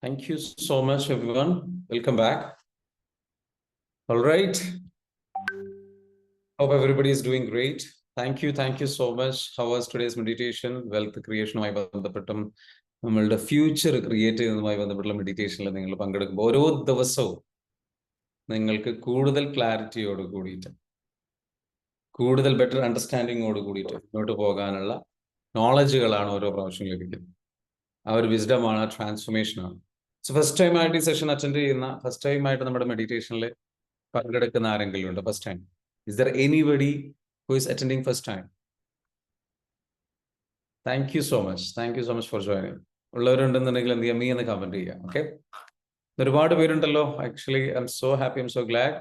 Thank you so much, everyone. Welcome back. All right. Hope everybody is doing great. Thank you so much. How was today's meditation? Wealth creation ബന്ധപ്പെട്ടും നമ്മളുടെ future create ചെയ്യുന്നതുമായി ബന്ധപ്പെട്ടുള്ള മെഡിറ്റേഷനിൽ നിങ്ങൾ പങ്കെടുക്കുമ്പോൾ ഓരോ ദിവസവും നിങ്ങൾക്ക് കൂടുതൽ ക്ലാരിറ്റിയോട് കൂടിയിട്ട് കൂടുതൽ ബെറ്റർ അണ്ടർസ്റ്റാൻഡിങ്ങോട് കൂടിയിട്ട് മുന്നോട്ട് പോകാനുള്ള നോളജുകളാണ് ഓരോ പ്രാവശ്യം ലഭിക്കുന്നത്. ആ ഒരു വിസ്ഡമാണ്, ട്രാൻസ്ഫോർമേഷനാണ്. സോ ഫസ്റ്റ് ടൈം ആയിട്ട് ഈ സെഷൻ അറ്റൻഡ് ചെയ്യുന്ന, ഫസ്റ്റ് ടൈം ആയിട്ട് നമ്മുടെ മെഡിറ്റേഷനിൽ പങ്കെടുക്കുന്ന ആരെങ്കിലും ഉണ്ട്? First time. Is there anybody who is attending first time? Thank you so much. Thank you so much for joining. ഉള്ളവരുണ്ടെന്നുണ്ടെങ്കിൽ എന്ത് ചെയ്യാം, എന്ന് കമന്റ് ചെയ്യാം. ഓക്കെ, ഒരുപാട് പേരുണ്ടല്ലോ. Actually I'm so happy, I'm so glad.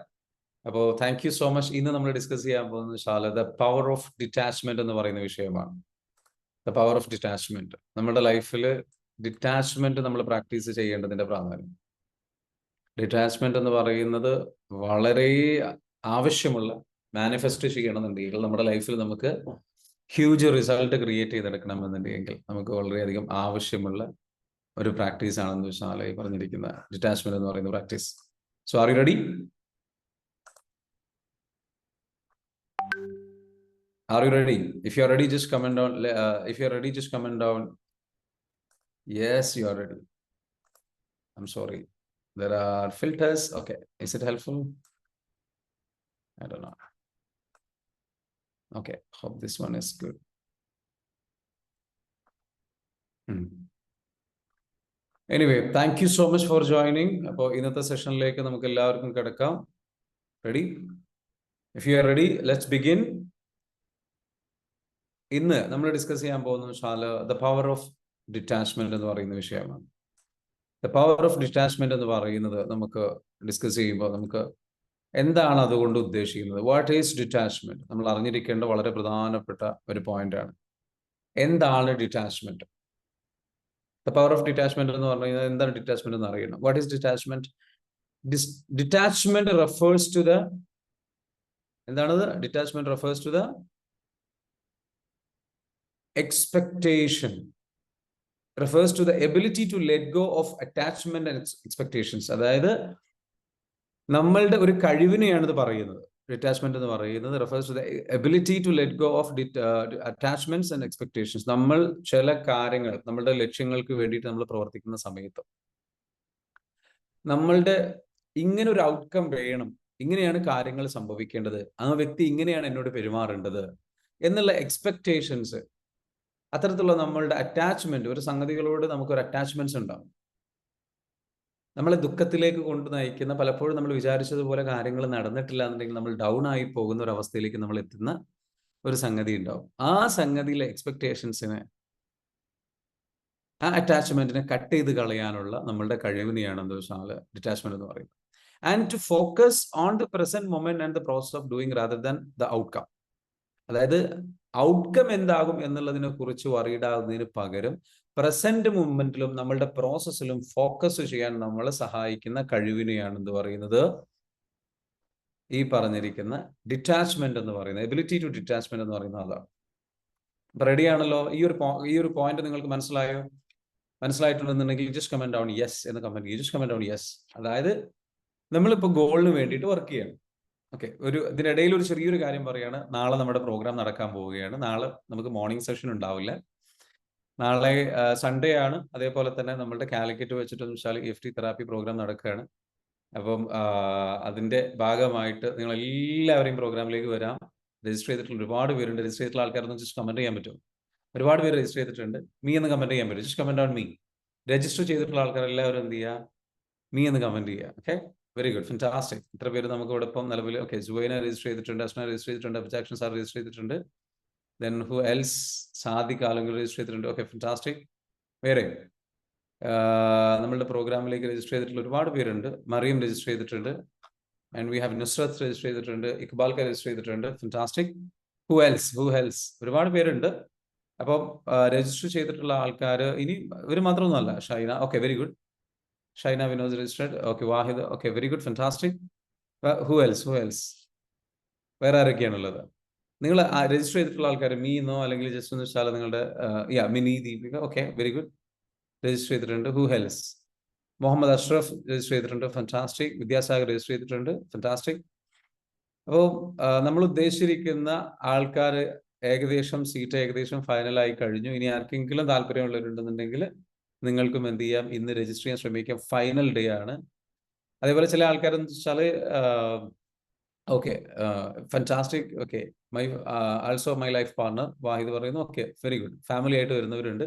അപ്പോൾ thank you so much. ഇന്ന് നമ്മൾ ഡിസ്കസ് ചെയ്യാൻ പോകുന്നത് ദ പവർ ഓഫ് ഡിറ്റാച്ച്മെന്റ് എന്ന് പറയുന്ന വിഷയമാണ്. The power of detachment. നമ്മുടെ ലൈഫിൽ ഡിറ്റാച്ച്മെന്റ് നമ്മൾ പ്രാക്ടീസ് ചെയ്യേണ്ടതിന്റെ പ്രാധാന്യം. ഡിറ്റാച്ച്മെന്റ് എന്ന് പറയുന്നത് വളരെ ആവശ്യമുള്ള, മാനിഫെസ്റ്റ് ചെയ്യണമെന്നുണ്ടെങ്കിൽ നമ്മുടെ ലൈഫിൽ നമുക്ക് ഹ്യൂജ് റിസൾട്ട് ക്രിയേറ്റ് ചെയ്തെടുക്കണമെന്നുണ്ടെങ്കിൽ നമുക്ക് വളരെയധികം ആവശ്യമുള്ള ഒരു പ്രാക്ടീസ് ആണെന്ന് വെച്ചാൽ ഈ പറഞ്ഞിരിക്കുന്ന ഡിറ്റാച്ച്മെന്റ് എന്ന് പറയുന്ന practice. So are you ready? Are you ready? If you are ready, just comment down. If you are ready, just comment down. Yes, you are ready. I'm sorry. There are filters. Okay. Is it helpful? I don't know. Okay. Hope this one is good. Anyway, thank you so much for joining. അപ്പോൾ ഇന്നത്തെ സെഷനിലേക്ക് നമുക്ക് എല്ലാവർക്കും കിടക്കാം. Ready? If you are ready, let's begin. ഇന്ന് നമ്മൾ discuss ചെയ്യാൻ പോകുന്ന വെച്ചാൽ ദ പവർ ഓഫ് ഡിറ്റാച്ച്മെന്റ് എന്ന് പറയുന്ന വിഷയമാണ്. ദ പവർ ഓഫ് ഡിറ്റാച്ച്മെന്റ് എന്ന് പറയുന്നത് നമുക്ക് ഡിസ്കസ് ചെയ്യുമ്പോൾ നമുക്ക് എന്താണ് അതുകൊണ്ട് ഉദ്ദേശിക്കുന്നത്? What is detachment? നമ്മൾ അറിഞ്ഞിരിക്കേണ്ട വളരെ പ്രധാനപ്പെട്ട ഒരു പോയിന്റ് ആണ്. എന്താണ് detachment? The power of detachment എന്ന് പറഞ്ഞു കഴിഞ്ഞാൽ എന്താണ് ഡിറ്റാച്ച്മെന്റ് എന്ന് അറിയണം. What is detachment? Detachment refers to the, എന്താണത്? Detachment refers to the expectation, refers to the ability to let go of attachment and expectations. അതായത് നമ്മളുടെ ഒരു കഴിവിനെയാണ് ഇത് പറയുന്നത്. ഡിറ്റാച്ച്മെന്റ് എന്ന് പറയുന്നത് refers to the ability to let go of attachments and expectations. നമ്മൾ ചില കാര്യങ്ങൾ, നമ്മളുടെ ലക്ഷ്യങ്ങൾക്ക് വേണ്ടിയിട്ട് നമ്മൾ പ്രവർത്തിക്കുന്ന സമയത്ത് നമ്മളുടെ ഇങ്ങനെ ഒരു ഔട്ട്കം വേണം, ഇങ്ങനെയാണ് കാര്യങ്ങൾ സംഭവിക്കേണ്ടത്, ആ വ്യക്തി ഇങ്ങനെയാണ് എന്നോട് പെരുമാറേണ്ടത് എന്നുള്ള എക്സ്പെക്ടേഷൻസ്, അത്തരത്തിലുള്ള നമ്മളുടെ അറ്റാച്ച്മെന്റ്, ഒരു സംഗതികളോട് നമുക്കൊരു അറ്റാച്ച്മെന്റ്സ് ഉണ്ടാവും. നമ്മളെ ദുഃഖത്തിലേക്ക് കൊണ്ട് നയിക്കുന്ന, പലപ്പോഴും നമ്മൾ വിചാരിച്ചതുപോലെ കാര്യങ്ങൾ നടന്നിട്ടില്ല എന്നുണ്ടെങ്കിൽ നമ്മൾ ഡൗൺ ആയി പോകുന്ന ഒരു അവസ്ഥയിലേക്ക് നമ്മൾ എത്തുന്ന ഒരു സംഗതി ഉണ്ടാവും. ആ സംഗതിയിലെ എക്സ്പെക്ടേഷൻസിനെ, ആ അറ്റാച്ച്മെന്റിനെ കട്ട് ചെയ്ത് കളയാനുള്ള നമ്മളുടെ കഴിവിനെയാണ് എന്താ വെച്ചാൽ ഡിറ്റാച്ച്മെന്റ് എന്ന് പറയുന്നത്. And to focus on the present moment and the process of doing rather than the outcome. അതായത് ഔട്ട്കം എന്താകും എന്നുള്ളതിനെ കുറിച്ച് വറീഡാകുന്നതിന് പകരം പ്രസന്റ് മൂമെന്റിലും നമ്മളുടെ പ്രോസസ്സിലും ഫോക്കസ് ചെയ്യാൻ നമ്മളെ സഹായിക്കുന്ന കഴിവിനെയാണ് എന്ത് പറയുന്നത്? ഈ പറഞ്ഞിരിക്കുന്ന ഡിറ്റാച്ച്മെന്റ് എന്ന് പറയുന്നത്, എബിലിറ്റി ടു ഡിറ്റാച്ച്മെന്റ് എന്ന് പറയുന്നത് അതാണ്. അപ്പൊ റെഡിയാണല്ലോ? ഈ ഒരു പോയിന്റ് നിങ്ങൾക്ക് മനസ്സിലായോ? മനസ്സിലായിട്ടുണ്ടെന്നുണ്ടെങ്കിൽ ജസ്റ്റ് കമന്റ് ഡൗൺ യെസ് എന്ന് കമന്റ് ചെയ്യും. Just comment down yes. അതായത് നമ്മളിപ്പോ ഗോളിന് വേണ്ടിയിട്ട് വർക്ക് ചെയ്യണം. ഓക്കെ, ഇതിനിടയിൽ ഒരു ചെറിയൊരു കാര്യം പറയാണ്. നാളെ നമ്മുടെ പ്രോഗ്രാം നടക്കാൻ പോവുകയാണ്. നാളെ നമുക്ക് മോർണിംഗ് സെഷൻ ഉണ്ടാവില്ല. നാളെ സൺഡേ ആണ്. അതേപോലെ തന്നെ നമ്മുടെ കാലിക്കറ്റ് വെച്ചിട്ട് വെച്ചാൽ EFT തെറാപ്പി പ്രോഗ്രാം നടക്കുകയാണ്. അപ്പം അതിന്റെ ഭാഗമായിട്ട് നിങ്ങൾ എല്ലാവരെയും പ്രോഗ്രാമിലേക്ക് വരാം. രജിസ്റ്റർ ചെയ്തിട്ടുള്ള ഒരുപാട് പേരുണ്ട്. രജിസ്റ്റർ ചെയ്തിട്ടുള്ള ആൾക്കാരൊന്നും ജസ്റ്റ് കമന്റ് ചെയ്യാൻ പറ്റും. ഒരുപാട് പേര് രജിസ്റ്റർ ചെയ്തിട്ടുണ്ട്. മീ എന്ന് കമന്റ് ചെയ്യാൻ പറ്റും. Just comment on me. Register ചെയ്തിട്ടുള്ള ആൾക്കാർ എല്ലാവരും എന്ത് ചെയ്യുക? മീ എന്ന് കമന്റ് ചെയ്യുക. Okay, very good, fantastic. ഇത്ര പേര് നമുക്ക് ഇവിടെ ഇപ്പം നിലവിൽ. ഓക്കെ, ജുവൈന രജിസ്റ്റർ ചെയ്തിട്ടുണ്ട്, അസ്ന രജിസ്റ്റർ ചെയ്തിട്ടുണ്ട്, അഭിജാക്ഷൻ സാർ രജിസ്റ്റർ ചെയ്തിട്ടുണ്ട്. Then who else? Sadiq Alangal register ചെയ്തിട്ടുണ്ട്. Okay, fantastic. വേറെ നമ്മളുടെ പ്രോഗ്രാമിലേക്ക് രജിസ്റ്റർ ചെയ്തിട്ടുള്ള ഒരുപാട് പേരുണ്ട്. മറിയം രജിസ്റ്റർ ചെയ്തിട്ടുണ്ട്. And we have Nusrath register ചെയ്തിട്ടുണ്ട്. ഇക്ബാൽക്ക രജിസ്റ്റർ ചെയ്തിട്ടുണ്ട്. ഫാന്റാസ്റ്റിക്. Who else? ഒരുപാട് പേരുണ്ട്. അപ്പം രജിസ്റ്റർ ചെയ്തിട്ടുള്ള ആൾക്കാർ ഇനി ഇവർ മാത്രമൊന്നുമല്ല. Shaina, okay, very good. Shaina Vinod registered. Okay, Wahid. Okay, very good, fantastic. Who else? വേറെ ആരൊക്കെയാണുള്ളത്? നിങ്ങൾ രജിസ്റ്റർ ചെയ്തിട്ടുള്ള ആൾക്കാർ മീ എന്നോ അല്ലെങ്കിൽ ജസ്റ്റ് എന്ന് വെച്ചാൽ നിങ്ങളുടെ Mini Deepika. Okay, very good, register ചെയ്തിട്ടുണ്ട്. Who else? Muhammad Ashraf register ചെയ്തിട്ടുണ്ട്, ഫാന്റാസ്റ്റിക്. വിദ്യാസാഗർ രജിസ്റ്റർ ചെയ്തിട്ടുണ്ട്, ഫാന്റാസ്റ്റിക്. അപ്പോൾ നമ്മൾ ഉദ്ദേശിച്ചിരിക്കുന്ന ആൾക്കാർ സീറ്റ് ഏകദേശം ഫൈനലായി കഴിഞ്ഞു. ഇനി ആർക്കെങ്കിലും താല്പര്യമുള്ളവരുണ്ടെന്നുണ്ടെങ്കിൽ നിങ്ങൾക്കും എന്ത് ചെയ്യാം, ഇന്ന് രജിസ്റ്റർ ചെയ്യാൻ ശ്രമിക്കാം. ഫൈനൽ ഡേ ആണ്. അതേപോലെ ചില ആൾക്കാരെന്ന് വെച്ചാൽ okay fantastic, okay also my life partner Wahid പറയുന്നു, ഓക്കെ വെരി ഗുഡ്. ഫാമിലി ആയിട്ട് വരുന്നവരുണ്ട്.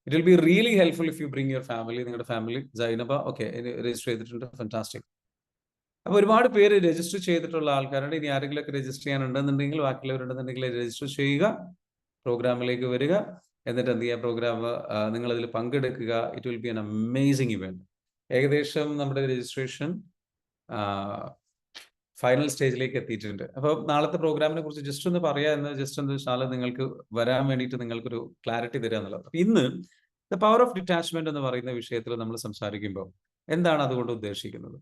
It will be really helpful if you bring your family. നിങ്ങളുടെ ഫാമിലി. സൈനബ ഓക്കെ രജിസ്റ്റർ ചെയ്തിട്ടുണ്ട്, ഫാന്റാസ്റ്റിക്. അപ്പോൾ ഒരുപാട് പേര് രജിസ്റ്റർ ചെയ്തിട്ടുള്ള ആൾക്കാരുണ്ട്. ഇനി ആരെങ്കിലുമൊക്കെ രജിസ്റ്റർ ചെയ്യാനുണ്ടെന്നുണ്ടെങ്കിൽ, ബാക്കിയുള്ളവരുണ്ടെന്നുണ്ടെങ്കിൽ രജിസ്റ്റർ ചെയ്യുക, പ്രോഗ്രാമിലേക്ക് വരിക, എന്നിട്ട് എന്ത് ചെയ്യുക, പ്രോഗ്രാം നിങ്ങളതിൽ പങ്കെടുക്കുക. It will B an amazing event. ഏകദേശം നമ്മുടെ രജിസ്ട്രേഷൻ ഫൈനൽ സ്റ്റേജിലേക്ക് എത്തിയിട്ടുണ്ട്. അപ്പോൾ നാളത്തെ പ്രോഗ്രാമിനെ കുറിച്ച് ജസ്റ്റ് ഒന്ന് പറയാ എന്ന് ജസ്റ്റ് എന്താ വെച്ചാൽ നിങ്ങൾക്ക് വരാൻ വേണ്ടിയിട്ട് നിങ്ങൾക്കൊരു ക്ലാരിറ്റി തരിക എന്നുള്ളത്. അപ്പൊ ഇന്ന് ദ പവർ ഓഫ് ഡിറ്റാച്ച്മെന്റ് എന്ന് പറയുന്ന വിഷയത്തിൽ നമ്മൾ സംസാരിക്കുമ്പോൾ എന്താണ് അതുകൊണ്ട് ഉദ്ദേശിക്കുന്നത്?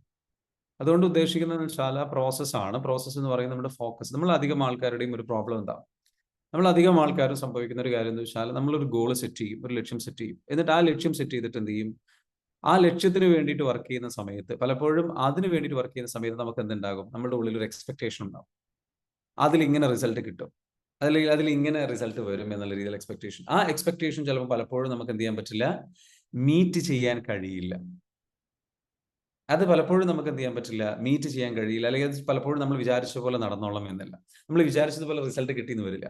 അതുകൊണ്ട് ഉദ്ദേശിക്കുന്നത് വെച്ചാൽ പ്രോസസ്സാണ്. പ്രോസസ്സ് എന്ന് പറയുന്നത് നമ്മുടെ ഫോക്കസ്. നമ്മൾ അധികം ആൾക്കാരുടെയും ഒരു പ്രോബ്ലം എന്താ, നമ്മൾ അധികം ആൾക്കാരും സംഭവിക്കുന്ന ഒരു കാര്യം എന്ന് വെച്ചാൽ നമ്മളൊരു ഗോൾ സെറ്റ് ചെയ്യും, ഒരു ലക്ഷ്യം സെറ്റ് ചെയ്യും. എന്നിട്ട് ആ ലക്ഷ്യം സെറ്റ് ചെയ്തിട്ട് എന്ത് ചെയ്യും, ആ ലക്ഷ്യത്തിന് വേണ്ടിയിട്ട് വർക്ക് ചെയ്യുന്ന സമയത്ത്, പലപ്പോഴും അതിന് വേണ്ടിയിട്ട് വർക്ക് ചെയ്യുന്ന സമയത്ത് നമുക്ക് എന്തുണ്ടാകും, നമ്മുടെ ഉള്ളിൽ ഒരു എക്സ്പെക്ടേഷൻ ഉണ്ടാവും. അതിലിങ്ങനെ റിസൾട്ട് കിട്ടും, അതിൽ ഇങ്ങനെ റിസൾട്ട് വരും എന്നുള്ള രീതിയിൽ എക്സ്പെക്ടേഷൻ. ആ എക്സ്പെക്ടേഷൻ ചിലപ്പോൾ പലപ്പോഴും നമുക്ക് എന്ത് ചെയ്യാൻ പറ്റില്ല, മീറ്റ് ചെയ്യാൻ കഴിയില്ല. അത് പലപ്പോഴും നമുക്ക് എന്ത് ചെയ്യാൻ പറ്റില്ല, മീറ്റ് ചെയ്യാൻ കഴിയില്ല. അല്ലെങ്കിൽ അത് പലപ്പോഴും നമ്മൾ വിചാരിച്ച പോലെ നടന്നോളം എന്നല്ല. നമ്മൾ വിചാരിച്ചതുപോലെ റിസൾട്ട് കിട്ടിയെന്ന് വരില്ല.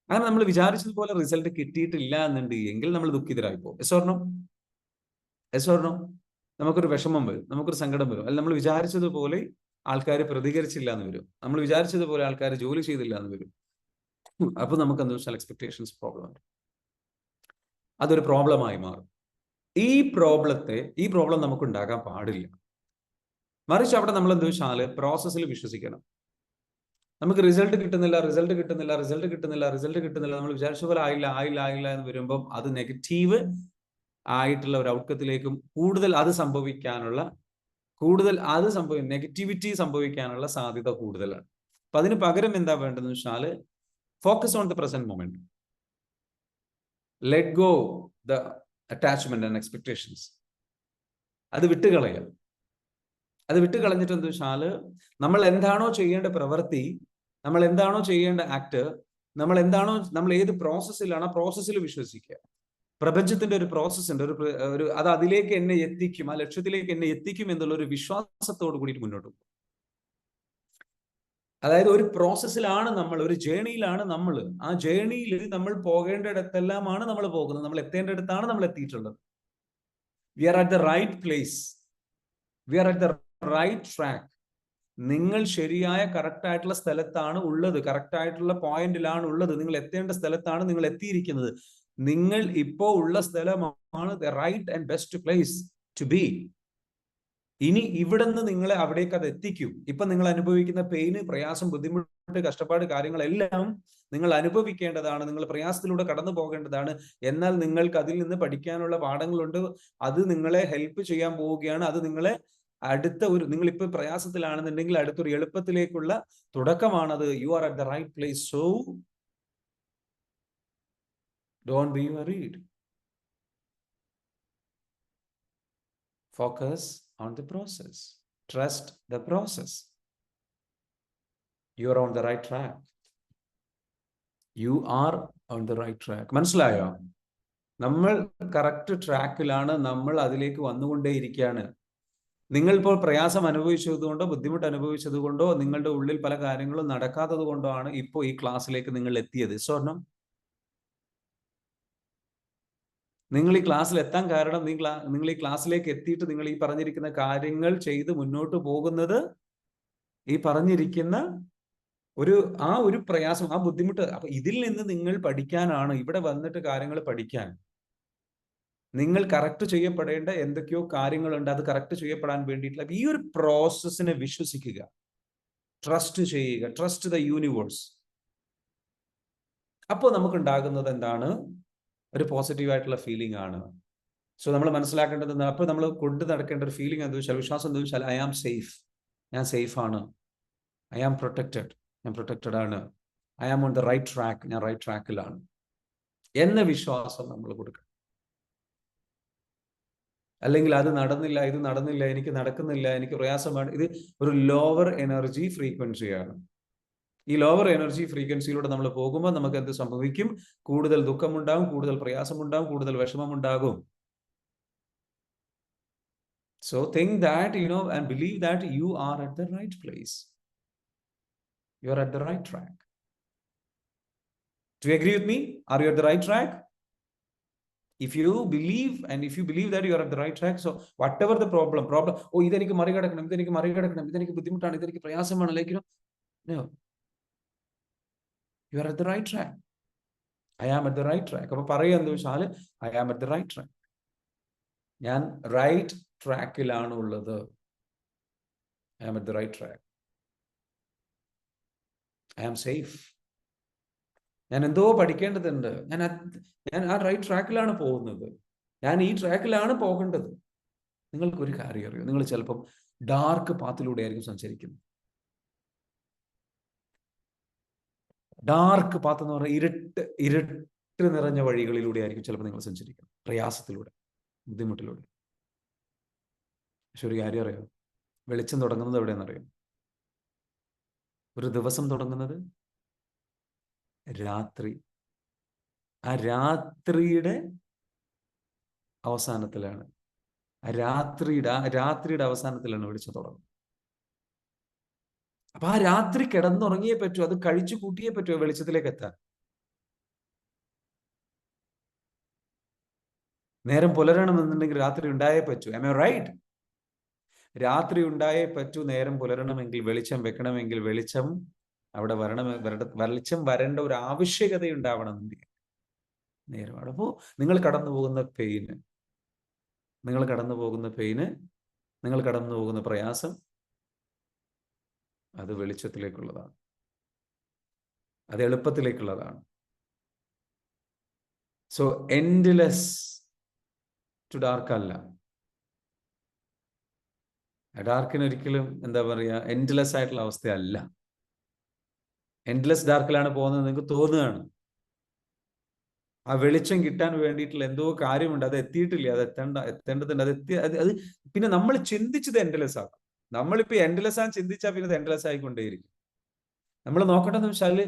അങ്ങനെ നമ്മൾ വിചാരിച്ചതുപോലെ റിസൾട്ട് കിട്ടിയിട്ടില്ല എന്നുണ്ടെങ്കിൽ നമ്മൾ ദുഃഖിതരായി പോകും. Yes or no? നമുക്കൊരു വിഷമം വരും, നമുക്കൊരു സങ്കടം വരും. അല്ല, നമ്മൾ വിചാരിച്ചതുപോലെ ആൾക്കാർ പ്രതികരിച്ചില്ല എന്ന് വരും, നമ്മൾ വിചാരിച്ചതുപോലെ ആൾക്കാർ ജോലി ചെയ്തില്ല എന്ന് വരും. അപ്പൊ നമുക്ക് എന്താ വെച്ചാൽ എക്സ്പെക്ടേഷൻസ് പ്രോബ്ലം ഉണ്ട്. അതൊരു പ്രോബ്ലമായി മാറും. ഈ പ്രോബ്ലം നമുക്ക് ഉണ്ടാകാൻ പാടില്ല. മറിച്ച് അവിടെ നമ്മൾ എന്താ വെച്ചാൽ പ്രോസസ്സിൽ വിശ്വസിക്കണം. നമുക്ക് റിസൾട്ട് കിട്ടുന്നില്ല, നമ്മൾ വിചാരിച്ച പോലെ ആയില്ല എന്ന് വരുമ്പം അത് നെഗറ്റീവ് ആയിട്ടുള്ള ഒരു ഔട്ട്കത്തിലേക്കും കൂടുതൽ നെഗറ്റിവിറ്റി സംഭവിക്കാനുള്ള സാധ്യത കൂടുതലാണ്. അപ്പൊ അതിന് പകരം എന്താ വേണ്ടതെന്ന് വെച്ചാൽ focus on the present moment, let go the attachment and expectations. അത് വിട്ടുകളഞ്ഞിട്ട് എന്താ വെച്ചാൽ നമ്മൾ എന്താണോ ചെയ്യേണ്ട പ്രവൃത്തി, നമ്മൾ എന്താണോ ചെയ്യേണ്ട ആക്ട്, നമ്മൾ ഏത് പ്രോസസ്സിലാണ് ആ പ്രോസസ്സിൽ വിശ്വസിക്കുക. പ്രപഞ്ചത്തിന്റെ ഒരു പ്രോസസ് ഉണ്ട്, അത് അതിലേക്ക് എന്നെ എത്തിക്കും, ആ ലക്ഷ്യത്തിലേക്ക് എന്നെ എത്തിക്കും എന്നുള്ള ഒരു വിശ്വാസത്തോട് കൂടിയിട്ട് മുന്നോട്ട് പോകും. അതായത് ഒരു പ്രോസസ്സിലാണ് നമ്മൾ, ഒരു ജേണിയിലാണ് നമ്മൾ. ആ ജേണിയിൽ നമ്മൾ പോകേണ്ടിടത്തെല്ലാമാണ് നമ്മൾ പോകുന്നത്, നമ്മൾ എത്തേണ്ടിടത്താണ് നമ്മൾ എത്തിയിട്ടുള്ളത്. We are at the right place, we are at the right track. നിങ്ങൾ ശരിയായ കറക്റ്റ് ആയിട്ടുള്ള സ്ഥലത്താണ് ഉള്ളത്, കറക്റ്റ് ആയിട്ടുള്ള പോയിന്റിലാണ് ഉള്ളത്. നിങ്ങൾ എത്തേണ്ട സ്ഥലത്താണ് നിങ്ങൾ എത്തിയിരിക്കുന്നത്. നിങ്ങൾ ഇപ്പോ ഉള്ള സ്ഥലമാണ് the right and best place to be. ഇനി ഇവിടെ നിന്ന് നിങ്ങളെ അവിടേക്ക് അത് എത്തിക്കും. ഇപ്പൊ നിങ്ങൾ അനുഭവിക്കുന്ന പെയിന്, പ്രയാസം, ബുദ്ധിമുട്ട്, കഷ്ടപ്പാട്, കാര്യങ്ങളെല്ലാം നിങ്ങൾ അനുഭവിക്കേണ്ടതാണ്, നിങ്ങൾ പ്രയാസത്തിലൂടെ കടന്നു പോകേണ്ടതാണ്. എന്നാൽ നിങ്ങൾക്ക് അതിൽ നിന്ന് പഠിക്കാനുള്ള പാഠങ്ങളുണ്ട്. അത് നിങ്ങളെ ഹെൽപ്പ് ചെയ്യാൻ പോവുകയാണ്. അത് നിങ്ങളെ നിങ്ങളിപ്പോ പ്രയാസത്തിലാണെന്നുണ്ടെങ്കിൽ അടുത്തൊരു എളുപ്പത്തിലേക്കുള്ള തുടക്കമാണത്. You are at the right place. So don't be worried. Focus on the process. Trust the process. You are on the right track. You are on the right track. മനസ്സിലായോ? നമ്മൾ കറക്റ്റ് ട്രാക്കിലാണ്, നമ്മൾ അതിലേക്ക് വന്നുകൊണ്ടേയിരിക്കുകയാണ്. നിങ്ങൾ ഇപ്പോൾ പ്രയാസം അനുഭവിച്ചതുകൊണ്ടോ ബുദ്ധിമുട്ട് അനുഭവിച്ചതുകൊണ്ടോ നിങ്ങളുടെ ഉള്ളിൽ പല കാര്യങ്ങളും നടക്കാത്തത് കൊണ്ടോ ആണ് ഇപ്പോൾ ഈ ക്ലാസ്സിലേക്ക് നിങ്ങൾ എത്തിയത്. സ്വർണം, നിങ്ങൾ ഈ ക്ലാസ്സിൽ എത്താൻ കാരണം, നിങ്ങൾ ഈ ക്ലാസ്സിലേക്ക് എത്തിയിട്ട് നിങ്ങൾ ഈ പറഞ്ഞിരിക്കുന്ന കാര്യങ്ങൾ ചെയ്ത് മുന്നോട്ട് പോകുന്നത് ഈ പറഞ്ഞിരിക്കുന്ന ഒരു പ്രയാസം, ആ ബുദ്ധിമുട്ട്, അപ്പൊ ഇതിൽ നിന്ന് നിങ്ങൾ പഠിക്കാനാണ് ഇവിടെ വന്നിട്ട് കാര്യങ്ങൾ പഠിക്കാൻ. നിങ്ങൾ കറക്റ്റ് ചെയ്യപ്പെടേണ്ട എന്തൊക്കെയോ കാര്യങ്ങളുണ്ട്, അത് കറക്റ്റ് ചെയ്യപ്പെടാൻ വേണ്ടിയിട്ടുള്ള ഈ ഒരു പ്രോസസ്സിനെ വിശ്വസിക്കുക, ട്രസ്റ്റ് ചെയ്യുക, ട്രസ്റ്റ് ദ യൂണിവേഴ്സ്. അപ്പോൾ നമുക്കുണ്ടാകുന്നത് എന്താണ്? ഒരു പോസിറ്റീവ് ആയിട്ടുള്ള ഫീലിംഗ് ആണ്. സോ നമ്മൾ മനസ്സിലാക്കേണ്ടത്, അപ്പോൾ നമ്മൾ കൊണ്ട് നടക്കേണ്ട ഒരു ഫീലിംഗ് എന്താ വെച്ചാൽ, വിശ്വാസം എന്താ വെച്ചാൽ, ഐ ആം സേഫ്, ഞാൻ സേഫ് ആണ്. ഐ ആം പ്രൊട്ടക്റ്റഡ്, ഞാൻ പ്രൊട്ടക്റ്റഡ് ആണ്. I am on the right track, ഞാൻ റൈറ്റ് ട്രാക്കിലാണ് എന്ന വിശ്വാസം നമ്മൾ കൊടുക്കണം. അല്ലെങ്കിൽ അത് നടന്നില്ല, ഇത് നടന്നില്ല, എനിക്ക് നടക്കുന്നില്ല, എനിക്ക് പ്രയാസമാണ്. ഇത് ഒരു ലോവർ എനർജി ഫ്രീക്വൻസിയാണ്. ഈ ലോവർ എനർജി ഫ്രീക്വൻസിയിലൂടെ നമ്മൾ പോകുമ്പോൾ നമുക്ക് എന്ത് സംഭവിക്കും? കൂടുതൽ ദുഃഖമുണ്ടാകും, കൂടുതൽ പ്രയാസമുണ്ടാകും, കൂടുതൽ വിഷമമുണ്ടാകും. So think that, and believe that you are at the right place. You are at the right track. Do you agree with me? Are you at the right track? If you believe that you are at the right track, so whatever the problem, ഇതെനിക്ക് മറികടക്കണം, ഇതെനിക്ക് ബുദ്ധിമുട്ടാണ്, ഇതെനിക്ക് പ്രയാസമാണ്, like, no, you are at the right track. I am at the right track. അപ്പൊ പറയുക എന്താ വെച്ചാൽ, I am at the right track. ഞാൻ റൈറ്റ് ട്രാക്കിലാണ് ഉള്ളത്. I am at the right track. I am safe. ഞാൻ എന്തോ പഠിക്കേണ്ടതുണ്ട്. ഞാൻ ആ റൈറ്റ് ട്രാക്കിലാണ് പോകുന്നത്. ഞാൻ ഈ ട്രാക്കിലാണ് പോകേണ്ടത്. നിങ്ങൾക്കൊരു കാര്യം അറിയോ? നിങ്ങൾ ചിലപ്പം ഡാർക്ക് പാത്തിലൂടെ ആയിരിക്കും സഞ്ചരിക്കുന്നത്. ഡാർക്ക് പാത്ത് എന്ന് പറഞ്ഞാൽ ഇരുട്ട് നിറഞ്ഞ വഴികളിലൂടെ ആയിരിക്കും ചിലപ്പോൾ നിങ്ങൾ സഞ്ചരിക്കുന്നത്. പ്രയാസത്തിലൂടെ, ബുദ്ധിമുട്ടിലൂടെ. പക്ഷെ ഒരു കാര്യം അറിയാം, വെളിച്ചം തുടങ്ങുന്നത് എവിടെയെന്നറിയാം? ഒരു ദിവസം തുടങ്ങുന്നത് രാത്രി. ആ രാത്രിയുടെ അവസാനത്തിലാണ്. രാത്രിയുടെ അവസാനത്തിലാണ് വെളിച്ചം തുടങ്ങുന്നത്. അപ്പൊ ആ രാത്രി കിടന്നുറങ്ങിയേ പറ്റൂ, അത് കഴിച്ചു കൂട്ടിയേ പറ്റൂ വെളിച്ചത്തിലേക്ക് എത്താൻ. നേരം പുലരണമെന്നുണ്ടെങ്കിൽ രാത്രി ഉണ്ടായേ പറ്റൂ. Am I right? രാത്രി ഉണ്ടായേ പറ്റൂ. നേരം പുലരണമെങ്കിൽ, വെളിച്ചം വെക്കണമെങ്കിൽ, വെളിച്ചം അവിടെ വെളിച്ചം വരേണ്ട ഒരു ആവശ്യകത ഉണ്ടാവണമെന്നുണ്ടെങ്കിൽ നേരമാണ്. അപ്പോൾ നിങ്ങൾ കടന്നു പോകുന്ന പെയിന്, നിങ്ങൾ കടന്നു പോകുന്ന പ്രയാസം, അത് വെളിച്ചത്തിലേക്കുള്ളതാണ്, അത് എളുപ്പത്തിലേക്കുള്ളതാണ്. സോ എൻഡ്ലെസ് ടു ഡാർക്ക് അല്ല. ഡാർക്കിന് ഒരിക്കലും എന്താ പറയുക, എൻഡ്ലെസ് ആയിട്ടുള്ള അവസ്ഥയല്ല. എൻഡ്ലെസ് ഡാർക്കിലാണ് പോകുന്നത് നിങ്ങൾക്ക് തോന്നുകയാണ്. ആ വെളിച്ചം കിട്ടാൻ വേണ്ടിയിട്ടുള്ള എന്തോ കാര്യമുണ്ട്, അത് എത്തിയിട്ടില്ല, അത് എത്തേണ്ടതുണ്ട്, അത് പിന്നെ നമ്മൾ ചിന്തിച്ചത് എൻഡ്ലെസ് ആക്കും. നമ്മളിപ്പോ എൻഡ്ലെസ് ആണ് ചിന്തിച്ചാൽ പിന്നെ എൻഡ്ലെസ് ആയിക്കൊണ്ടേയിരിക്കും. നമ്മൾ നോക്കേണ്ടതെന്ന് വെച്ചാൽ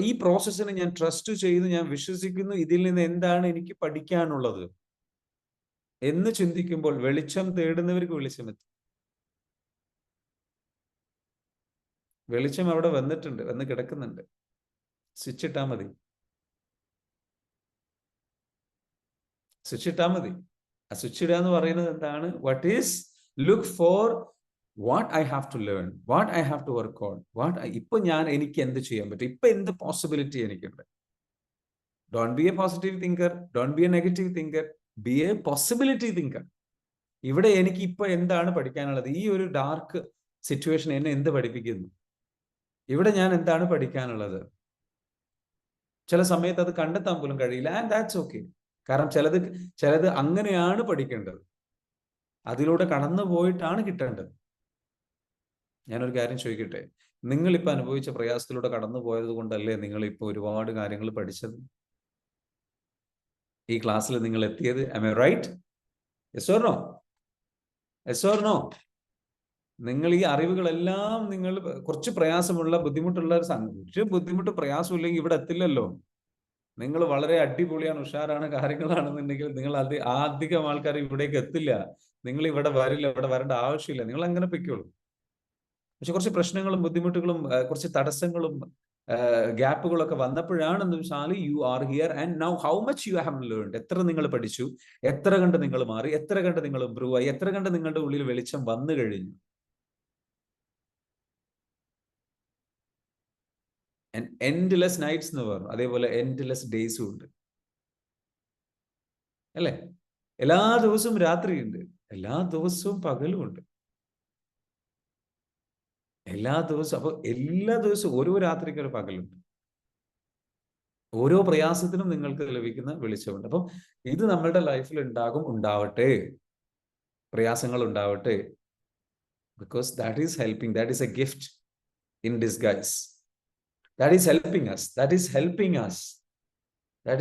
ഈ പ്രോസസ്സിനെ ഞാൻ ട്രസ്റ്റ് ചെയ്ത്, ഞാൻ വിശ്വസിക്കുന്നു, ഇതിൽ നിന്ന് എന്താണ് എനിക്ക് പഠിക്കാനുള്ളത് എന്ന് ചിന്തിക്കുമ്പോൾ വെളിച്ചം തേടുന്നവർക്ക് വെളിച്ചം എത്തും. വെളിച്ചം അവിടെ വന്ന് കിടക്കുന്നുണ്ട്. സ്വിച്ച് ഇട്ടാ മതി. ആ സ്വിച്ച് ഇടുക എന്ന് പറയുന്നത് എന്താണ്? What is look for what I have to learn, what I have to work on, ഇപ്പൊ എനിക്ക് എന്ത് ചെയ്യാൻ പറ്റും, ഇപ്പൊ എന്ത് പോസിബിലിറ്റി എനിക്കുണ്ട്. Don't be a positive thinker, don't be a negative thinker, be a possibility thinker. ഇവിടെ എനിക്ക് ഇപ്പൊ എന്താണ് പഠിക്കാനുള്ളത്? ഈ ഒരു ഡാർക്ക് സിറ്റുവേഷൻ എന്നെ എന്ത് പഠിപ്പിക്കുന്നു? ഇവിടെ ഞാൻ എന്താണ് പഠിക്കാനുള്ളത്? ചില സമയത്ത് അത് കണ്ടെത്താൻ പോലും കഴിയില്ല. And that's okay. കാരണം ചിലത് അങ്ങനെയാണ് പഠിക്കേണ്ടത്, അതിലൂടെ കടന്നു പോയിട്ടാണ് കിട്ടേണ്ടത്. ഞാനൊരു കാര്യം ചോദിക്കട്ടെ, നിങ്ങളിപ്പോൾ അനുഭവിച്ച പ്രയാസത്തിലൂടെ കടന്നു പോയത് കൊണ്ടല്ലേ നിങ്ങളിപ്പോൾ ഒരുപാട് കാര്യങ്ങൾ പഠിച്ചത്, ഈ ക്ലാസ്സിൽ നിങ്ങൾ എത്തിയത്? Am I right? Yes or no? Yes or no? നിങ്ങൾ ഈ അറിവുകളെല്ലാം നിങ്ങൾ കുറച്ച് പ്രയാസമുള്ള, ബുദ്ധിമുട്ടുള്ള ഒരു ബുദ്ധിമുട്ട് പ്രയാസമില്ലെങ്കിൽ ഇവിടെ എത്തില്ലല്ലോ. നിങ്ങൾ വളരെ അടിപൊളിയാണ്, ഉഷാറാണ്, കാര്യങ്ങളാണെന്നുണ്ടെങ്കിൽ നിങ്ങൾ അധികം ആൾക്കാർ ഇവിടേക്ക് എത്തില്ല. നിങ്ങൾ ഇവിടെ വരില്ല, ഇവിടെ വരേണ്ട ആവശ്യമില്ല, നിങ്ങൾ അങ്ങനെ പൊയ്ക്കോളൂ. പക്ഷെ കുറച്ച് പ്രശ്നങ്ങളും ബുദ്ധിമുട്ടുകളും കുറച്ച് തടസ്സങ്ങളും ഗ്യാപ്പുകളൊക്കെ വന്നപ്പോഴാണെന്ന് വെച്ചാൽ you are here and now how much you have learned. എത്ര നിങ്ങൾ പഠിച്ചു, എത്ര കണ്ട് നിങ്ങൾ മാറി, എത്ര കണ്ട് നിങ്ങൾ ഇംപ്രൂവ് ആയി, എത്ര കണ്ട് നിങ്ങളുടെ ഉള്ളിൽ വെളിച്ചം വന്നു കഴിഞ്ഞു. എൻഡ്ലെസ് നൈറ്റ്സ് എന്ന് പറഞ്ഞു, അതേപോലെ എൻഡ്ലെസ് ഡേയ്സും ഉണ്ട് അല്ലേ? എല്ലാ ദിവസവും രാത്രിയുണ്ട്, എല്ലാ ദിവസവും പകലും ഉണ്ട്, എല്ലാ ദിവസവും. അപ്പൊ എല്ലാ ദിവസവും ഓരോ രാത്രിക്ക് ഒരു പകലുണ്ട്, ഓരോ പ്രയാസത്തിനും നിങ്ങൾക്ക് ലഭിക്കുന്ന വെളിച്ചമുണ്ട്. അപ്പം ഇത് നമ്മളുടെ ലൈഫിൽ ഉണ്ടാവട്ടെ, പ്രയാസങ്ങൾ ഉണ്ടാവട്ടെ. Because that is helping, that is A gift in disguise. That is helping us, that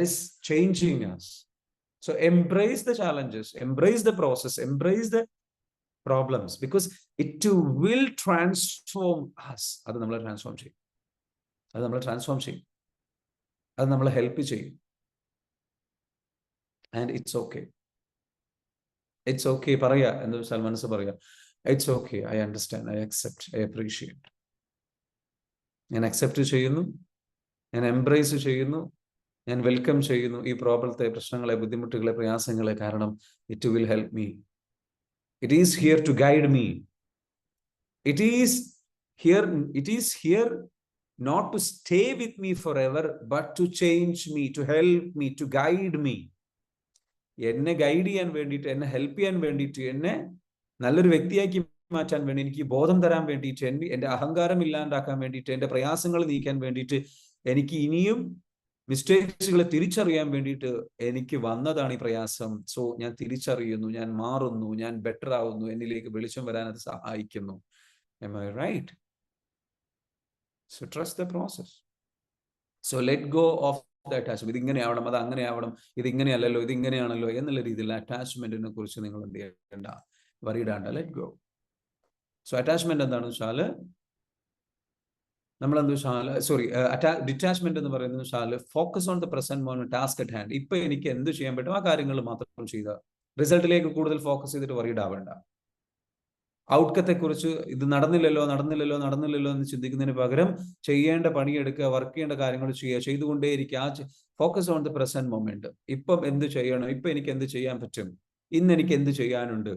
is changing us. So embrace the challenges, embrace the process, embrace the problems, because it will transform us. അത് നമ്മളെ transform ചെയ്യും, അത് നമ്മളെ transform ചെയ്യും, അത് നമ്മളെ help ചെയ്യും. And it's okay, it's okay പറയാ എന്ന് വെച്ചാൽ മനസ്സ് പറയാ, it's okay, I understand, I accept, I appreciate. ഞാൻ അക്സെപ്റ്റ് ചെയ്യുന്നു, ഞാൻ എംബ്രേസ് ചെയ്യുന്നു, ഞാൻ വെൽക്കം ചെയ്യുന്നു ഈ പ്രോബ്ലത്തെ, പ്രശ്നങ്ങളെ, ബുദ്ധിമുട്ടുകളെ, പ്രയാസങ്ങളെ. കാരണം it will help me. It is here to guide me. It is here not to stay with me forever, but to change me, to help me, to guide me. എന്നെ guide ചെയ്യാൻ വേണ്ടിയിട്ട്, എന്നെ ഹെൽപ്പ് ചെയ്യാൻ വേണ്ടിയിട്ട്, എന്നെ നല്ലൊരു വ്യക്തിയാക്കി മാറ്റാൻ വേണ്ടി, എനിക്ക് ബോധം തരാൻ വേണ്ടിയിട്ട്, എൻ്റെ അഹങ്കാരം ഇല്ലാണ്ടാക്കാൻ വേണ്ടിയിട്ട്, എൻ്റെ പ്രയാസങ്ങൾ നീക്കാൻ വേണ്ടിയിട്ട്, എനിക്ക് ഇനിയും മിസ്റ്റേക്സുകളെ തിരിച്ചറിയാൻ വേണ്ടിയിട്ട് എനിക്ക് വന്നതാണ് ഈ പ്രയാസം. സോ ഞാൻ തിരിച്ചറിയുന്നു, ഞാൻ മാറുന്നു, ഞാൻ ബെറ്റർ ആവുന്നു, എന്നിലേക്ക് വെളിച്ചം വരാൻ അത് സഹായിക്കുന്നു. Am I right? So trust the process. So let go of the attachment. ഇതിങ്ങനെ ആവണം, അത് അങ്ങനെ ആവണം, ഇതിങ്ങനെയല്ലല്ലോ, ഇതിങ്ങനെയാണല്ലോ എന്നുള്ള രീതിയിൽ അറ്റാച്ച്മെന്റിനെ കുറിച്ച് നിങ്ങൾ എന്ത് ചെയ്യണ്ട, വറിയിടാണ്ട. Let go. സോ അറ്റാച്ച്മെന്റ് എന്താണെന്ന് വെച്ചാൽ, നമ്മളെന്ത് വെച്ചാൽ ഡിറ്റാച്ച്മെന്റ് എന്ന് പറയുന്നത് വെച്ചാൽ focus on the present moment, task at hand. ഇപ്പൊ എനിക്ക് എന്ത് ചെയ്യാൻ പറ്റും ആ കാര്യങ്ങൾ മാത്രം ചെയ്ത, റിസൾട്ടിലേക്ക് കൂടുതൽ ഫോക്കസ് ചെയ്തിട്ട് വറിയിടാവേണ്ട. ഔട്ട്കത്തെ കുറിച്ച് ഇത് നടന്നില്ലല്ലോ എന്ന് ചിന്തിക്കുന്നതിന് പകരം ചെയ്യേണ്ട പണിയെടുക്കുക, വർക്ക് ചെയ്യേണ്ട കാര്യങ്ങൾ ചെയ്യുക, ചെയ്തുകൊണ്ടേയിരിക്കുക. Focus on the present moment. ഇപ്പം എന്ത് ചെയ്യണം, ഇപ്പൊ എനിക്ക് എന്ത് ചെയ്യാൻ പറ്റും, ഇന്ന് എനിക്ക് എന്ത് ചെയ്യാനുണ്ട്,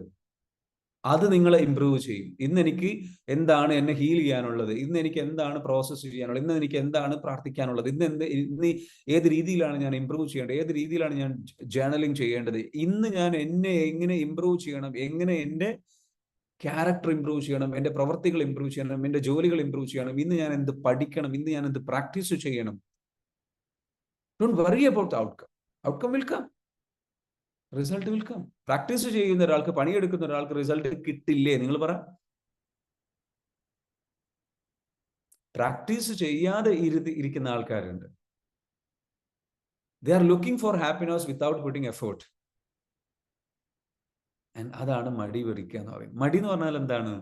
അത് നിങ്ങളെ ഇമ്പ്രൂവ് ചെയ്യും. ഇന്ന് എനിക്ക് എന്താണ് എന്നെ ഹീൽ ചെയ്യാനുള്ളത്, ഇന്ന് എനിക്ക് എന്താണ് പ്രോസസ്സ് ചെയ്യാനുള്ളത്, ഇന്ന് എനിക്ക് എന്താണ് പ്രാർത്ഥിക്കാനുള്ളത്, ഇന്ന് ഏത് രീതിയിലാണ് ഞാൻ ഇമ്പ്രൂവ് ചെയ്യേണ്ടത്, ഏത് രീതിയിലാണ് ഞാൻ ജേർണലിംഗ് ചെയ്യേണ്ടത്, ഇന്ന് ഞാൻ എന്നെ എങ്ങനെ ഇമ്പ്രൂവ് ചെയ്യണം, എങ്ങനെ എൻ്റെ ക്യാരക്ടർ ഇമ്പ്രൂവ് ചെയ്യണം, എൻ്റെ പ്രവർത്തികൾ ഇമ്പ്രൂവ് ചെയ്യണം, എൻ്റെ ജോലികൾ ഇമ്പ്രൂവ് ചെയ്യണം, ഇന്ന് ഞാൻ എന്ത് പഠിക്കണം, ഇന്ന് ഞാൻ എന്ത് പ്രാക്ടീസ് ചെയ്യണം. Don't worry about the outcome. Outcome will come, result will come. Practice ചെയ്യുന്ന ഒരാൾക്ക്, പണിയെടുക്കുന്ന ഒരാൾക്ക് റിസൾട്ട് കിട്ടില്ലേ? നിങ്ങൾ പറ. പ്രാക്ടീസ് ചെയ്യാതെ ഇരിക്കുന്ന ആൾക്കാരുണ്ട്. They are looking for happiness without putting effort. അതാണ് മടി പിടിക്കുക എന്ന് പറയുന്നത്. മടി എന്ന് പറഞ്ഞാൽ എന്താണ്?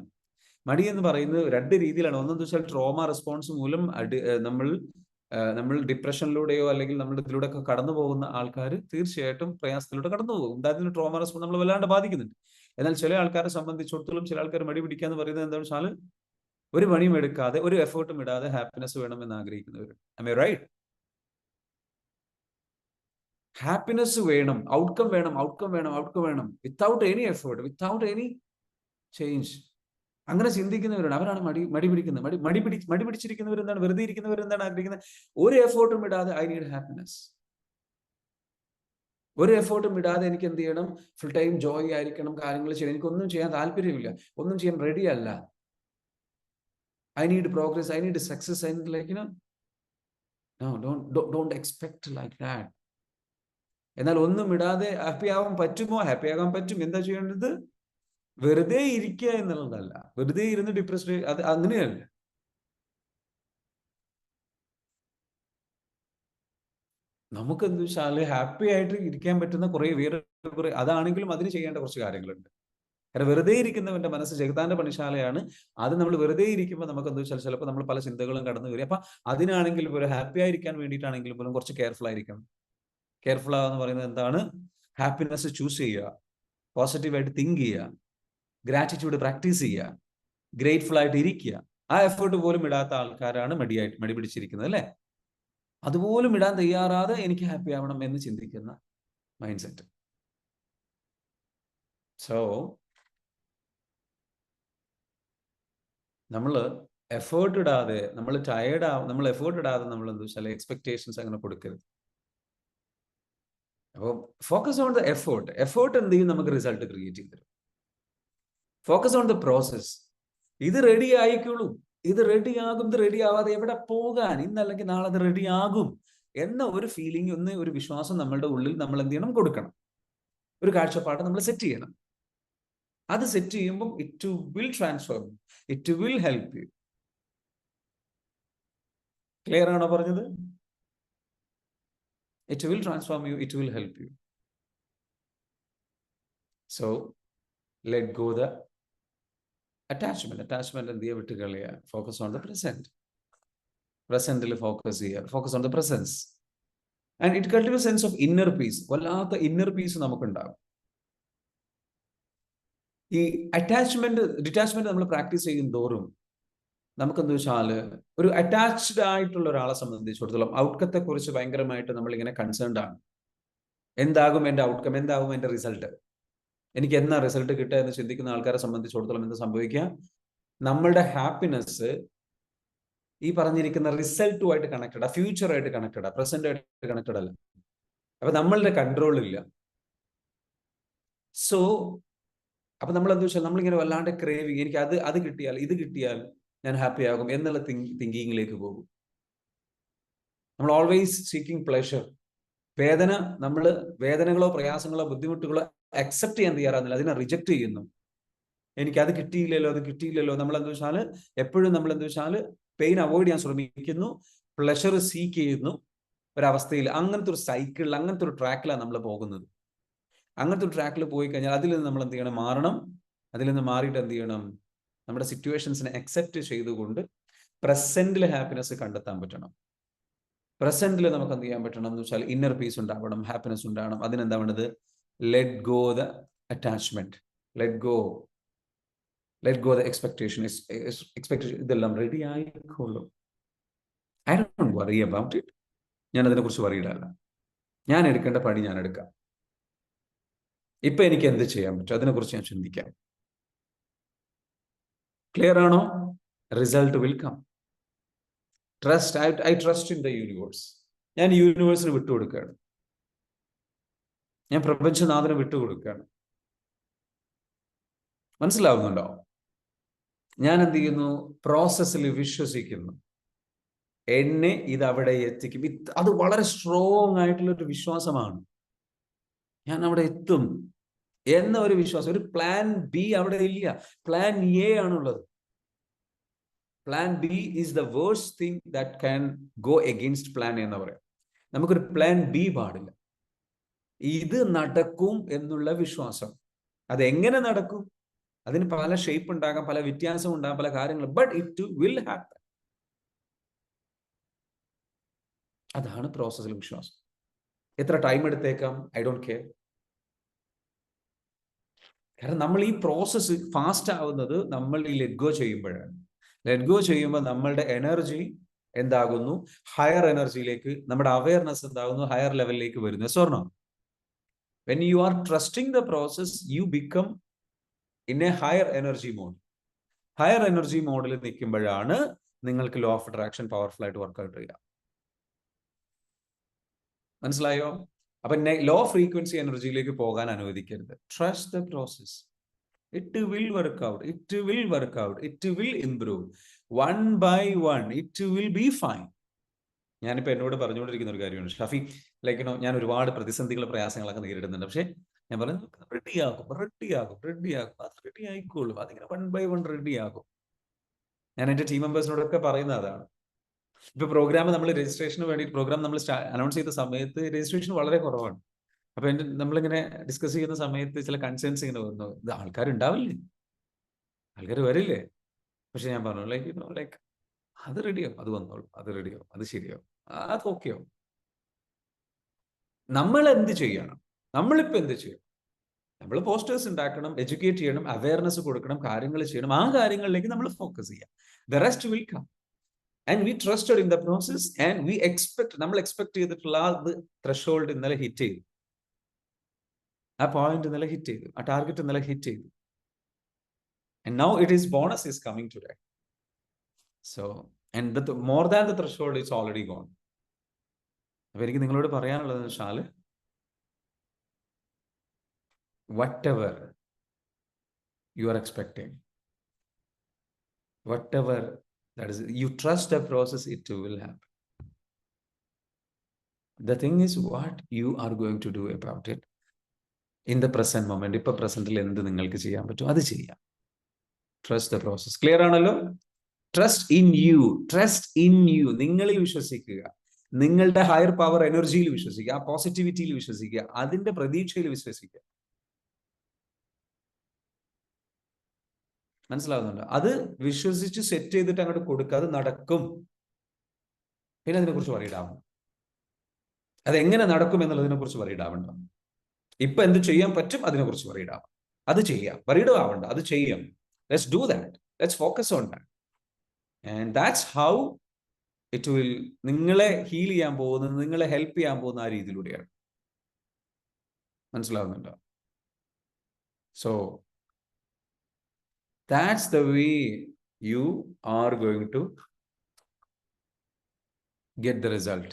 മടി എന്ന് പറയുന്നത് രണ്ട് രീതിയിലാണ്. ഒന്നെന്ന് വെച്ചാൽ ട്രോമ റെസ്പോൺസ് മൂലം നമ്മൾ ഡിപ്രഷനിലൂടെയോ അല്ലെങ്കിൽ നമ്മുടെ ഇതിലൂടെ ഒക്കെ കടന്നു പോകുന്ന ആൾക്കാർ തീർച്ചയായിട്ടും പ്രയാസത്തിലൂടെ കടന്നു പോകും. അതിന് ട്രോമ റെസ്പോൺസ് നമ്മൾ വല്ലാണ്ട് ബാധിക്കുന്നുണ്ട്. എന്നാൽ ചില ആൾക്കാരെ സംബന്ധിച്ചിടത്തോളം, ചില ആൾക്കാർ മടി പിടിക്കുക എന്ന് പറയുന്നത് എന്താണെന്ന് വെച്ചാൽ ഒരു പണിയും എടുക്കാതെ, ഒരു എഫേർട്ടും ഇടാതെ ഹാപ്പിനെസ് വേണമെന്ന് ആഗ്രഹിക്കുന്നവർ. Am I right? ഹാപ്പിനെസ് വേണം, ഔട്ട്കം വേണം without any effort, without any change. അങ്ങനെ ചിന്തിക്കുന്നവരാണ്, അവരാണ് മടി പിടിക്കുന്നത്. മടി പിടിച്ചിരിക്കുന്നവർ എന്താണ്, വെറുതെ ഇരിക്കുന്നവർ എന്താണ് ആഗ്രഹിക്കുന്നത്? ഒരു എഫേർട്ടും ഇടാതെ ഐ നീഡ് ഹാപ്പിനെസ്. ഒരു എഫേർട്ടും ഇടാതെ എനിക്ക് എന്ത് ചെയ്യണം? ഫുൾ ടൈം ജോയ് ആയിരിക്കണം, കാര്യങ്ങൾ ചെയ്യണം. എനിക്കൊന്നും ചെയ്യാൻ താല്പര്യമില്ല, ഒന്നും ചെയ്യാൻ റെഡി അല്ല. I need progress, I need success, I need no, don't expect like that. എന്നാൽ ഒന്നും ഇടാതെ ഹാപ്പി ആവാൻ പറ്റുമോ? ഹാപ്പി ആകാൻ പറ്റും. എന്താ ചെയ്യേണ്ടത്? വെറുതെ ഇരിക്കുക എന്നുള്ളതല്ല, വെറുതെ ഇരുന്ന് ഡിപ്രസ്ഡ്, അത് അങ്ങനെയല്ല. നമുക്ക് എന്താ വെച്ചാൽ ഹാപ്പി ആയിട്ട് ഇരിക്കാൻ പറ്റുന്ന കുറെ അതാണെങ്കിലും അതിന് ചെയ്യേണ്ട കുറച്ച് കാര്യങ്ങളുണ്ട്. കാരണം വെറുതെ ഇരിക്കുന്നവന്റെ മനസ്സ് ജഗതാന്റെ പണിശാലയാണ്. അത് നമ്മൾ വെറുതെ ഇരിക്കുമ്പോൾ നമുക്ക് എന്താ വെച്ചാൽ ചിലപ്പോൾ നമ്മൾ പല ചിന്തകളും കടന്നു വരും. അപ്പൊ അതിനാണെങ്കിലും ഒരു ഹാപ്പി ആയിരിക്കാൻ വേണ്ടിയിട്ടാണെങ്കിലും പോലും കുറച്ച് കെയർഫുൾ ആയിരിക്കണം. കെയർഫുൾ ആവുക എന്ന് പറയുന്നത് എന്താണ്? ഹാപ്പിനെസ് ചൂസ് ചെയ്യുക, പോസിറ്റീവായിട്ട് തിങ്ക് ചെയ്യുക, ഗ്രാറ്റിറ്റ്യൂഡ് പ്രാക്ടീസ് ചെയ്യുക, ഗ്രേറ്റ്ഫുൾ ആയിട്ട് ഇരിക്കുക. ആ എഫേർട്ട് പോലും ഇടാത്ത ആൾക്കാരാണ് മടി പിടിച്ചിരിക്കുന്നത്, അല്ലെ? അതുപോലും ഇടാൻ തയ്യാറാതെ എനിക്ക് ഹാപ്പി ആവണം എന്ന് ചിന്തിക്കുന്ന മൈൻഡ് സെറ്റ്. സോ നമ്മൾ എഫേർട്ട് ഇടാതെ, നമ്മൾ എഫേർട്ട് ഇടാതെ നമ്മൾ എന്താ വെച്ചാൽ എക്സ്പെക്ടേഷൻസ് അങ്ങനെ കൊടുക്കരുത്. അപ്പോൾ ഫോക്കസ് ഓൺ ദ എഫേർട്ട് എന്ത് ചെയ്യും? നമുക്ക് റിസൾട്ട് ക്രിയേറ്റ് ചെയ്ത് തരും. Focus on the process. ഇത് റെഡി ആയിക്കോളൂ, ഇത് റെഡിയാകും, ഇത് റെഡി ആവാതെ എവിടെ പോകാൻ, ഇന്നല്ലെങ്കിൽ നാളെ അത് റെഡിയാകും എന്ന ഒരു ഫീലിംഗ്, ഒരു വിശ്വാസം നമ്മളുടെ ഉള്ളിൽ നമ്മൾ എന്ത് ചെയ്യണം? കൊടുക്കണം. ഒരു കാഴ്ചപ്പാട് നമ്മൾ സെറ്റ് ചെയ്യണം. അത് സെറ്റ് ചെയ്യുമ്പോൾ it will transform, it will help you. Clear ആണോ പറഞ്ഞത്? It will transform you, it will help you. So let go the attachment എന്ത് ചെയ്യുക, വിട്ട് കളയുക. ഫോക്കസ് ഓൺ ദ പ്രസന്റിൽ ഫോക്കസ് ചെയ്യുക, focus on the presence. And it cultivate sense of inner peace. വല്ലാത്ത inner peace നമുക്കുണ്ടാകും. ഈ ഡിറ്റാച്ച്മെന്റ് നമ്മൾ പ്രാക്ടീസ് ചെയ്യും തോറും നമുക്കെന്ത് വെച്ചാൽ, ഒരു അറ്റാച്ച്ഡ് ആയിട്ടുള്ള ഒരാളെ സംബന്ധിച്ചിടത്തോളം ഔട്ട്കത്തെ കുറിച്ച് ഭയങ്കരമായിട്ട് നമ്മളിങ്ങനെ കൺസേൺഡ് ആണ്. എന്താകും എൻ്റെ ഔട്ട്കം, എന്താകും എൻ്റെ റിസൾട്ട്, എനിക്ക് എന്നാ റിസൾട്ട് കിട്ടുക എന്ന് ചിന്തിക്കുന്ന ആൾക്കാരെ സംബന്ധിച്ചിടത്തോളം എന്ത് സംഭവിക്കുക, നമ്മളുടെ ഹാപ്പിനെസ് ഈ പറഞ്ഞിരിക്കുന്ന റിസൾട്ടുമായിട്ട് കണക്റ്റഡ്, ഫ്യൂച്ചറായിട്ട് കണക്റ്റഡ്, പ്രസന്റായിട്ട് കണക്റ്റഡ് അല്ല. അപ്പൊ നമ്മളുടെ കൺട്രോളില്ല. സോ അപ്പൊ നമ്മൾ എന്താ വെച്ചാൽ, നമ്മളിങ്ങനെ വല്ലാണ്ട് ക്രേവിങ്, എനിക്ക് അത് കിട്ടിയാൽ, ഇത് കിട്ടിയാൽ ഞാൻ ഹാപ്പി ആകും എന്നുള്ള തിങ്കിങ്ങിലേക്ക് പോകും. നമ്മൾ ഓൾവേസ് സീക്കിംഗ് പ്ലഷർ. വേദനകളോ പ്രയാസങ്ങളോ ബുദ്ധിമുട്ടുകളോ അക്സെപ്റ്റ് ചെയ്യാൻ തയ്യാറാകുന്നില്ല, അതിനെ റിജക്ട് ചെയ്യുന്നു. എനിക്ക് അത് കിട്ടിയില്ലല്ലോ. നമ്മൾ എന്താ വെച്ചാൽ എപ്പോഴും നമ്മൾ എന്താ വെച്ചാൽ പെയിൻ അവോയ്ഡ് ചെയ്യാൻ ശ്രമിക്കുന്നു, പ്ലഷർ സീക്ക് ചെയ്യുന്നു ഒരവസ്ഥയിൽ. അങ്ങനത്തെ ഒരു സൈക്കിളിൽ, അങ്ങനത്തെ ഒരു ട്രാക്കിലാണ് നമ്മൾ പോകുന്നത്. അങ്ങനത്തെ ഒരു ട്രാക്കിൽ പോയി കഴിഞ്ഞാൽ അതിൽ നിന്ന് നമ്മൾ എന്ത് ചെയ്യണം, മാറണം. അതിൽ നിന്ന് മാറിയിട്ട് എന്ത് ചെയ്യണം, നമ്മുടെ സിറ്റുവേഷൻസിനെ അക്സെപ്റ്റ് ചെയ്തുകൊണ്ട് പ്രസന്റിൽ ഹാപ്പിനെസ് കണ്ടെത്താൻ പറ്റണം. പ്രസന്റിൽ നമുക്ക് എന്ത് ചെയ്യാൻ പറ്റണം എന്ന് വെച്ചാൽ ഇന്നർ പീസ് ഉണ്ടാവണം, ഹാപ്പിനെസ് ഉണ്ടാവണം. അതിനെന്താ വേണ്ടത്, let go the attachment, let go the expectation. ഇതെല്ലാം റെഡി ആയിക്കോളും. I don't worry about it. ഞാൻ അതിനെക്കുറിച്ച് വറീഡല്ല. ഞാൻ എടുക്കേണ്ട പണി ഞാൻ എടുക്കാം. ഇപ്പൊ എനിക്ക് എന്ത് ചെയ്യാൻ പറ്റും അതിനെക്കുറിച്ച് ഞാൻ ചിന്തിക്കാം. ക്ലിയർ ആണോ? Result will come. I trust in the universe. ഞാൻ യൂണിവേഴ്സിന് വിട്ടുകൊടുക്കുകയാണ്. ഞാൻ പ്രപഞ്ചനാഥനെ വിട്ടുകൊടുക്കുകയാണ്. മനസ്സിലാവുന്നുണ്ടോ? ഞാൻ എന്ത് ചെയ്യുന്നു, പ്രോസസ്സിൽ വിശ്വസിക്കുന്നു. എന്നെ ഇത് അവിടെ എത്തിക്കും. അത് വളരെ സ്ട്രോങ് ആയിട്ടുള്ളൊരു വിശ്വാസമാണ്. ഞാൻ അവിടെ എത്തും എന്ന ഒരു വിശ്വാസം. ഒരു പ്ലാൻ ബി അവിടെ ഇല്ല, പ്ലാൻ എ ആണുള്ളത്. Plan B is the worst thing that can go against plan A എന്ന് പറയാം. നമുക്കൊരു പ്ലാൻ ബി പാടില്ല. ഇത് നടക്കും എന്നുള്ള വിശ്വാസം. അതെങ്ങനെ നടക്കും? അതിന് പല ഷേപ്പ് ഉണ്ടാകാം, പല വ്യത്യാസം ഉണ്ടാകാം, പല കാര്യങ്ങൾ. But it will happen. അതാണ് പ്രോസസ്സിൽ വിശ്വാസം. എത്ര ടൈം എടുത്തേക്കാം, ഐ ഡോണ്ട് കെയർ. കാരണം നമ്മൾ ഈ പ്രോസസ്സ് ഫാസ്റ്റ് ആവുന്നത് നമ്മൾ ഈ ലെറ്റ് ഗോ ചെയ്യുമ്പോഴാണ്. ലെറ്റ് ഗോ ചെയ്യുമ്പോൾ നമ്മളുടെ എനർജി എന്താകുന്നു, ഹയർ എനർജിയിലേക്ക്, നമ്മുടെ അവയർനെസ് എന്താകുന്നു, ഹയർ ലെവലിലേക്ക് വരുന്നു. സ്വർണം, when you are trusting the process, you become in a higher energy mode. Higher energy മോഡിൽ നിൽക്കുമ്പോഴാണ് നിങ്ങൾക്ക് ലോ ഓഫ് അട്രാക്ഷൻ പവർഫുൾ ആയിട്ട് വർക്ക്ഔട്ട് ചെയ്യുക. മനസ്സിലായോ? അപ്പൊ ലോ ഫ്രീക്വൻസി എനർജിയിലേക്ക് പോകാൻ അനുവദിക്കരുത്. Trust the process. It will work out, it will work out, it will improve. One by one it will be fine. ഞാനിപ്പോ എന്നോട് പറഞ്ഞുകൊണ്ടിരിക്കുന്ന ഒരു കാര്യമാണ്, ഷഫി, ലൈക്ക് ഞാൻ ഒരുപാട് പ്രതിസന്ധികൾ, പ്രയാസങ്ങളൊക്കെ നേരിടുന്നുണ്ട്. പക്ഷെ ഞാൻ പറയുന്നത് റെഡിയാകും, അത് റെഡി ആയിക്കോളും. അതിങ്ങനെ വൺ ബൈ വൺ റെഡിയാകും. ഞാൻ എൻ്റെ ടീം മെമ്പേഴ്സിനോടൊക്കെ പറയുന്ന അതാണ്. ഇപ്പൊ പ്രോഗ്രാം നമ്മൾ രജിസ്ട്രേഷന് വേണ്ടി പ്രോഗ്രാം നമ്മൾ അനൗൺസ് ചെയ്ത സമയത്ത് രജിസ്ട്രേഷൻ വളരെ കുറവാണ്. അപ്പൊ നമ്മളിങ്ങനെ ഡിസ്കസ് ചെയ്യുന്ന സമയത്ത് ചില കൺസേൺസ് ഇങ്ങനെ വന്നു. ഇത് ആൾക്കാരുണ്ടാവില്ലേ, ആൾക്കാർ വരില്ലേ? പക്ഷെ ഞാൻ പറഞ്ഞു ലൈക്ക് അത് റെഡിയാവും, അത് വന്നോളും, അത് റെഡിയാവും, അത് ശരിയാവും, അത് ഓക്കെയാവും. നമ്മൾ എന്ത് ചെയ്യണം? നമ്മളിപ്പോ എന്ത് ചെയ്യണം? നമ്മൾ പോസ്റ്റേഴ്സ് ഉണ്ടാക്കണം, എഡ്യൂക്കേറ്റ് ചെയ്യണം, അവയർനെസ് കൊടുക്കണം, കാര്യങ്ങൾ ചെയ്യണം. ആ കാര്യങ്ങളിലേക്ക് നമ്മൾ ഫോക്കസ് ചെയ്യാം. The rest will come. And we trusted in the process, and we നമ്മൾ എക്സ്പെക്ട് ചെയ്തിട്ടുള്ള ആ ത്രെഷോൾഡ് ഇന്നലെ ഹിറ്റ് ചെയ്തു, ആ പോയിന്റ് ഇന്നലെ ഹിറ്റ് ചെയ്തു, ആ ടാർഗറ്റ് ഇന്നലെ ഹിറ്റ് ചെയ്തു. And now it is bonus is coming today. So, and more than the threshold is already gone. അപ്പൊ എനിക്ക് നിങ്ങളോട് പറയാനുള്ളത് വെച്ചാൽ, whatever you are expecting, whatever that is, you trust the process, it will happen. The thing is what you are going to do about it in the present moment. ഇപ്പൊ പ്രസന്റിൽ എന്ത് നിങ്ങൾക്ക് ചെയ്യാൻ പറ്റും അത് ചെയ്യാം. Trust the process. ക്ലിയർ ആണല്ലോ? Trust in you, trust in you. നിങ്ങളിൽ വിശ്വസിക്കുക, നിങ്ങളുടെ ഹയർ പവർ എനർജിയിൽ വിശ്വസിക്കുക, ആ പോസിറ്റിവിറ്റിയിൽ വിശ്വസിക്കുക, അതിന്റെ പ്രതീക്ഷയിൽ വിശ്വസിക്കുക. മനസ്സിലാവുന്നുണ്ട്? അത് വിശ്വസിച്ച് സെറ്റ് ചെയ്തിട്ട് അങ്ങോട്ട് കൊടുക്കുക, അത് നടക്കും. പിന്നെ അതിനെക്കുറിച്ച് വറീഡാവണം. അതെങ്ങനെ നടക്കും എന്നുള്ളതിനെ കുറിച്ച് വറീഡാവണ്ട. ഇപ്പൊ എന്ത് ചെയ്യാൻ പറ്റും അതിനെക്കുറിച്ച് വറീഡാവാം. അത് ചെയ്യാം, വറീഡ് ആവണ്ട, അത് ചെയ്യാം. Let's do that, let's focus on that. And that's how it will നിങ്ങളെ ഹീൽ ചെയ്യാൻ പോകുന്നത്, നിങ്ങളെ ഹെൽപ്പ് ചെയ്യാൻ പോകുന്ന ആ രീതിയിലൂടെയാണ്. മനസ്സിലാവുന്നുണ്ടോ? So that's the way you are going to get the result.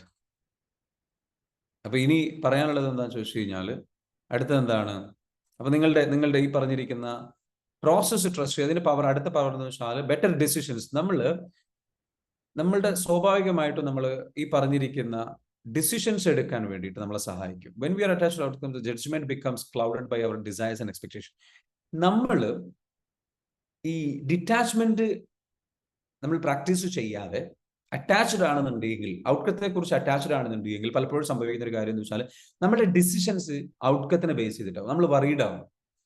അപ്പൊ ഇനി പറയാനുള്ളത് എന്താണെന്ന് ചോദിച്ചു കഴിഞ്ഞാൽ, അടുത്തത് എന്താണ്? അപ്പൊ നിങ്ങളുടെ ഈ പറഞ്ഞിരിക്കുന്ന പ്രോസസ്സ് ട്രസ്റ്റ്, അതിന്റെ പവർ, അടുത്ത പവർ എന്ന് വെച്ചാൽ ബെറ്റർ ഡിസിഷൻസ്. നമ്മളുടെ സ്വാഭാവികമായിട്ടും നമ്മൾ ഈ പറഞ്ഞിരിക്കുന്ന ഡിസിഷൻസ് എടുക്കാൻ വേണ്ടിയിട്ട് നമ്മളെ സഹായിക്കും. When we are attached outcome, the judgement becomes clouded by our desires and expectation. നമ്മൾ ഈ ഡിറ്റാച്ച്മെന്റ് നമ്മൾ പ്രാക്ടീസ് ചെയ്യാതെ അറ്റാച്ച്ഡ് ആണെന്നുണ്ടെങ്കിൽ, ഔട്ട്കത്തെ കുറിച്ച് അറ്റാച്ച്ഡ് ആണെന്നുണ്ടെങ്കിൽ, പലപ്പോഴും സംഭവിക്കുന്ന ഒരു കാര്യം എന്ന് വെച്ചാൽ നമ്മുടെ ഡിസിഷൻസ് ഔട്ട്കത്തിനെ ബേസ് ചെയ്തിട്ടാവും. നമ്മൾ വറീഡ് ആവും.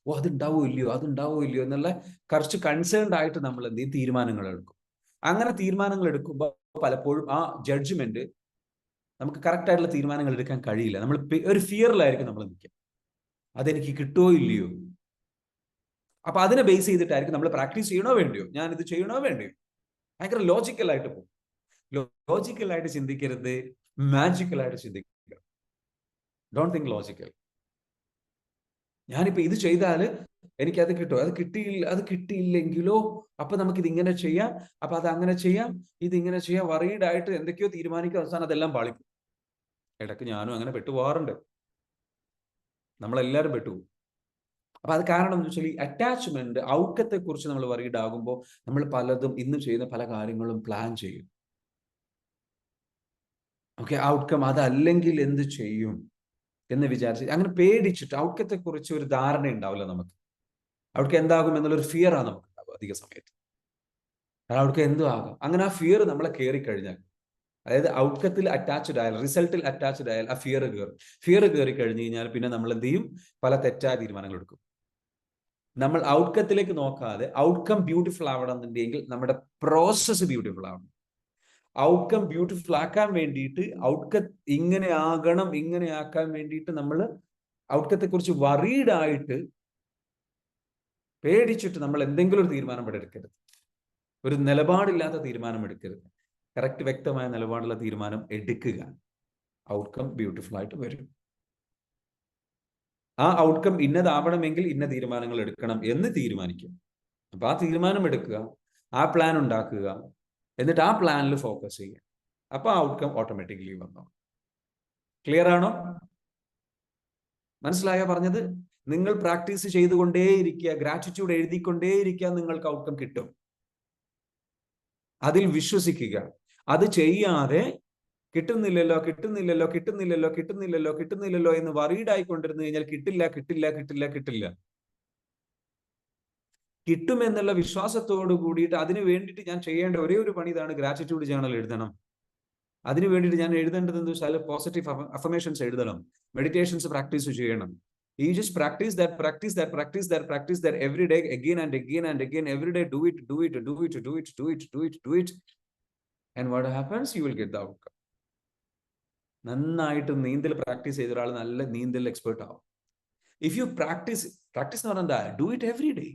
ഓ, അതുണ്ടാവോ ഇല്ലയോ എന്നുള്ള കുറച്ച് കൺസേൺഡ് ആയിട്ട് നമ്മൾ എന്ത് ചെയ്യും, തീരുമാനങ്ങൾ എടുക്കും. അങ്ങനെ തീരുമാനങ്ങൾ എടുക്കുമ്പോൾ പലപ്പോഴും ആ ജഡ്ജ്മെന്റ് നമുക്ക് കറക്റ്റ് ആയിട്ടുള്ള തീരുമാനങ്ങൾ എടുക്കാൻ കഴിയില്ല. നമ്മൾ ഒരു ഫിയറിലായിരിക്കും നമ്മൾ നിൽക്കുക, അതെനിക്ക് കിട്ടുമോ ഇല്ലയോ. അപ്പൊ അതിനെ ബേസ് ചെയ്തിട്ടായിരിക്കും നമ്മൾ പ്രാക്ടീസ് ചെയ്യണോ വേണ്ടിയോ, ഞാൻ ഇത് ചെയ്യണോ വേണ്ടിയോ. ഭയങ്കര ലോജിക്കലായിട്ട് പോകും. ലോജിക്കലായിട്ട് ചിന്തിക്കരുത്, മാജിക്കലായിട്ട് ചിന്തിക്കുക. Don't think logical. ഞാനിപ്പോ ഇത് ചെയ്താൽ എനിക്കത് കിട്ടുമോ, അത് കിട്ടിയില്ലെങ്കിലോ, അപ്പൊ നമുക്കിത് ഇങ്ങനെ ചെയ്യാം, അപ്പൊ അത് അങ്ങനെ ചെയ്യാം, ഇതിങ്ങനെ ചെയ്യാം. വറീഡ് ആയിട്ട് എന്തൊക്കെയോ തീരുമാനിക്കുക, അവസാനം അതെല്ലാം പാളിക്കും. ഇടയ്ക്ക് ഞാനും അങ്ങനെ പെട്ടുപോകാറുണ്ട്, നമ്മളെല്ലാവരും പെട്ടുപോകും. അപ്പൊ അത് കാരണം എന്ന് വെച്ചാൽ ഈ അറ്റാച്ച്മെന്റ്, ഔട്ട്കത്തെ കുറിച്ച് നമ്മൾ വറീഡ് ആകുമ്പോൾ നമ്മൾ പലതും ഇന്ന് ചെയ്യുന്ന പല കാര്യങ്ങളും പ്ലാൻ ചെയ്യും. ഓക്കെ, ഔട്ട്കം അതല്ലെങ്കിൽ എന്ത് ചെയ്യും എന്ന് വിചാരിച്ച് അങ്ങനെ പേടിച്ചിട്ട് ഔട്ട്കത്തെ കുറിച്ച് ഒരു ധാരണ ഉണ്ടാവില്ല നമുക്ക്. ഔട്ട്കം എന്താകും എന്നുള്ളൊരു ഫിയർ ആണ് നമുക്ക് ഉണ്ടാവുക അധിക സമയത്ത്. ഔട്ട്കം എന്തും ആകാം. അങ്ങനെ ആ ഫിയർ നമ്മളെ കയറിക്കഴിഞ്ഞാൽ, അതായത് ഔട്ട്കത്തിൽ അറ്റാച്ച്ഡ് ആയാൽ, റിസൾട്ടിൽ അറ്റാച്ച്ഡ് ആയാൽ ആ ഫിയർ കയറും. ഫിയർ കയറി കഴിഞ്ഞു കഴിഞ്ഞാൽ പിന്നെ നമ്മൾ എന്ത് ചെയ്യും, പല തെറ്റായ തീരുമാനങ്ങൾ എടുക്കും. നമ്മൾ ഔട്ട്കത്തിലേക്ക് നോക്കാതെ ഔട്ട്കം ബ്യൂട്ടിഫുൾ ആവണമെന്നുണ്ടെങ്കിൽ നമ്മുടെ പ്രോസസ്സ് ബ്യൂട്ടിഫുൾ ആവണം. ഔട്ട്കം ബ്യൂട്ടിഫുൾ ആക്കാൻ വേണ്ടിയിട്ട്, ഔട്ട്കം ഇങ്ങനെ ആകണം, ഇങ്ങനെ ആക്കാൻ വേണ്ടിയിട്ട് നമ്മൾ ഔട്ട്കത്തെ കുറിച്ച് വറീഡ് ആയിട്ട് പേടിച്ചിട്ട് നമ്മൾ എന്തെങ്കിലും ഒരു തീരുമാനം ഇവിടെ എടുക്കരുത്. ഒരു നിലപാടില്ലാത്ത തീരുമാനം എടുക്കരുത്. കറക്റ്റ് വ്യക്തമായ നിലപാടുള്ള തീരുമാനം എടുക്കുക. ഔട്ട്കം ബ്യൂട്ടിഫുൾ ആയിട്ട് വരും. ആ ഔട്ട്കം ഇന്നതാവണമെങ്കിൽ ഇന്ന തീരുമാനങ്ങൾ എടുക്കണം എന്ന് തീരുമാനിക്കും. അപ്പൊ ആ തീരുമാനം എടുക്കുക, ആ പ്ലാൻ ഉണ്ടാക്കുക, എന്നിട്ട് ആ പ്ലാനിൽ ഫോക്കസ് ചെയ്യുക. അപ്പൊ ഔട്ട്കം ഓട്ടോമാറ്റിക്കലി വന്നോ. ക്ലിയർ ആണോ? മനസ്സിലായോ പറഞ്ഞത്? നിങ്ങൾ പ്രാക്ടീസ് ചെയ്തുകൊണ്ടേയിരിക്കുക, ഗ്രാറ്റിറ്റ്യൂഡ് എഴുതിക്കൊണ്ടേയിരിക്കുക, നിങ്ങൾക്ക് ഔട്ട്കം കിട്ടും. അതിൽ വിശ്വസിക്കുക. അത് ചെയ്യാതെ കിട്ടുന്നില്ലല്ലോ എന്ന് വറീഡ് ആയിക്കൊണ്ടിരുന്നു കഴിഞ്ഞാൽ കിട്ടില്ല. കിട്ടുമെന്നുള്ള വിശ്വാസത്തോട് കൂടിയിട്ട് അതിന് വേണ്ടിയിട്ട് ഞാൻ ചെയ്യേണ്ട ഒരേ ഒരു പണി ഇതാണ്, ഗ്രാറ്റിറ്റ്യൂഡ് ജേണൽ എഴുതണം. അതിനു വേണ്ടിയിട്ട് ഞാൻ എഴുതേണ്ടത് എന്താ വെച്ചാൽ പോസിറ്റീവ് അഫർമേഷൻസ് എഴുതണം, മെഡിറ്റേഷൻസ് പ്രാക്ടീസ് ചെയ്യണം. You just practice that every day, again and again, every day. Do it. And what happens? You will get the outcome. നന്നായിട്ട് നീന്തൽ പ്രാക്ടീസ് ചെയ്ത ഒരാൾ നല്ല നീന്തൽ എക്സ്പേർട്ട് ആവും. ഇഫ് യു പ്രാക്ടീസ് എന്ന് പറഞ്ഞാൽ do it every day.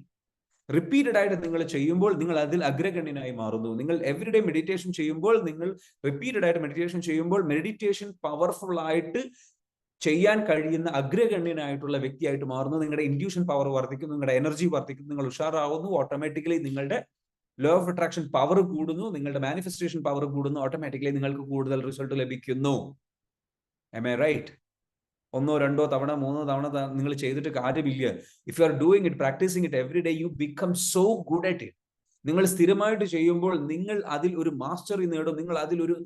Repeated ആയിട്ട് നിങ്ങൾ ചെയ്യുമ്പോൾ നിങ്ങൾ അതിൽ അഗ്രഗണ്യനായി മാറുന്നു. നിങ്ങൾ എവറിഡേ മെഡിറ്റേഷൻ ചെയ്യുമ്പോൾ, നിങ്ങൾ റിപ്പീറ്റഡ് ആയിട്ട് മെഡിറ്റേഷൻ ചെയ്യുമ്പോൾ, മെഡിറ്റേഷൻ പവർഫുൾ ആയിട്ട് ചെയ്യാൻ കഴിയുന്ന അഗ്രഗണ്യനായിട്ടുള്ള വ്യക്തിയായിട്ട് മാറുന്നു. നിങ്ങളുടെ ഇൻഡ്യൂഷൻ പവർ വർദ്ധിക്കുന്നു, നിങ്ങളുടെ എനർജി വർദ്ധിക്കുന്നു, നിങ്ങൾ ഉഷാറാവുന്നു. ഓട്ടോമാറ്റിക്കലി നിങ്ങളുടെ ലോ ഓഫ് അട്രാക്ഷൻ പവർ കൂടുന്നു, നിങ്ങളുടെ മാനിഫെസ്റ്റേഷൻ പവർ കൂടുന്നു. ഓട്ടോമാറ്റിക്കലി നിങ്ങൾക്ക് കൂടുതൽ റിസൾട്ട് ലഭിക്കുന്നു. Am I right? 1, 2 തവണ 3 തവണ നിങ്ങൾ ചെയ്തിട്ട് കാര്യമില്ല. If you are doing it, practicing it every day, you become so good at it. നിങ്ങൾ സ്ഥിരമായിട്ട് ചെയ്യുമ്പോൾ നിങ്ങൾ അതിൽ ഒരു മാസ്റ്ററി നേടും. നിങ്ങൾ അതിൽ ഒരു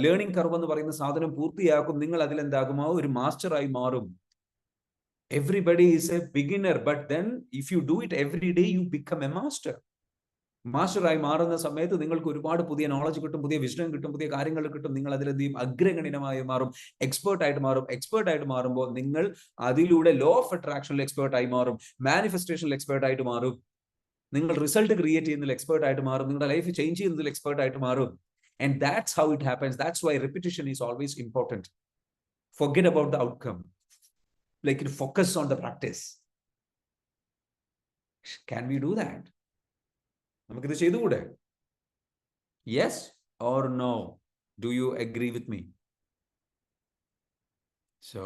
ലേണിംഗ് കർവ് എന്ന് പറയുന്ന സാധനം പൂർത്തിയാക്കും. നിങ്ങൾ അതിൽ എന്താകും, ഒരു മാസ്റ്ററായി മാറും. Everybody is a beginner, but then if you do it every day, you become a master. മാസ്റ്ററായി മാറുന്ന സമയത്ത് നിങ്ങൾക്ക് ഒരുപാട് പുതിയ നോളജ് കിട്ടും, പുതിയ വിസ്ഡം കിട്ടും, പുതിയ കാര്യങ്ങൾ കിട്ടും. നിങ്ങൾ അതിലെന്തെയും അഗ്രഗണ്യമായി മാറും, എക്സ്പേർട്ട് ആയിട്ട് മാറുമ്പോൾ നിങ്ങൾ അതിലൂടെ ലോ ഓഫ് അട്രാക്ഷനിൽ എക്സ്പേർട്ട് ആയി മാറും, മാനിഫെസ്റ്റേഷനിൽ എക്സ്പേർട്ട് ആയിട്ട് മാറും. നിങ്ങൾ റിസൾട്ട് ക്രിയേറ്റ് ചെയ്യുന്നതിൽ എക്സ്പേർട്ട് ആയിട്ട് മാറും, നിങ്ങളുടെ ലൈഫ് ചേഞ്ച് ചെയ്യുന്നതിൽ എക്സ്പേർട്ട് ആയിട്ട് മാറും. And that's how it happens. That's why repetition is always important. Forget about the outcome. Like, focus on the practice. Can we do that? നമുക്കിത് ചെയ്തുകൂടെ? Yes or no? Do you agree with me? So,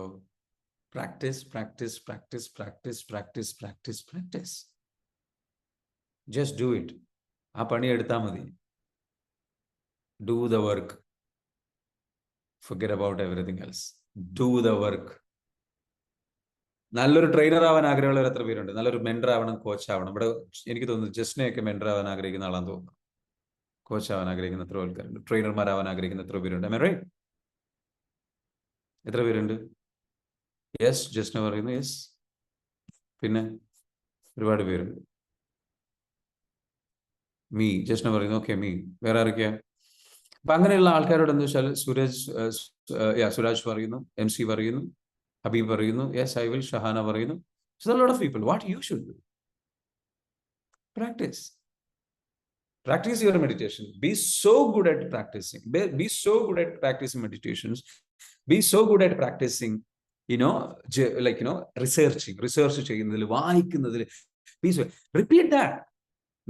practice, practice, practice, practice, practice, practice, practice. Just do it. ആ പണി എടുത്താൽ മതി. Do the work. Forget about everything else. Do the work. നല്ലൊരു trainer ആവാൻ ആഗ്രഹമുള്ളവർ എത്ര പേരുണ്ട്? നല്ലൊരു മെന്റർ ആവണം, കോച്ച് ആവണം. ഇവിടെ എനിക്ക് തോന്നുന്നു ജസ്റ്റിനെയൊക്കെ മെന്റർ ആവാൻ ആഗ്രഹിക്കുന്ന ആളാന്ന് തോന്നുന്നു. കോച്ച് ആവാൻ ആഗ്രഹിക്കുന്ന എത്ര ആൾക്കാരുണ്ട്? ട്രെയിനർമാരാവാൻ ആഗ്രഹിക്കുന്ന എത്ര പേരുണ്ട്? Am I right? എത്ര പേരുണ്ട്? യെസ്, ജസ്റ്റിനെ പറയുന്നു യെസ്. പിന്നെ ഒരുപാട് പേരുണ്ട്. മീ, ജസ്റ്റിനെ പറയുന്നു ഓക്കെ മീ. വേറെ ആരൊക്കെയാ? അപ്പൊ അങ്ങനെയുള്ള ആൾക്കാരോട് എന്താ വെച്ചാൽ സുരാജ് പറയുന്നു, MC പറയുന്നു, ഹബീബ് പറയുന്നു യെസ് ഐ വിൽ, ഷഹാന പറയുന്നു. So there are a lot of people. What you should do? Practice. Practice your meditation. Be so good at practicing. Be so good at practicing meditations. Be so good at practicing, research ചെയ്യുന്നതിൽ, വായിക്കുന്നതിൽ. Repeat that.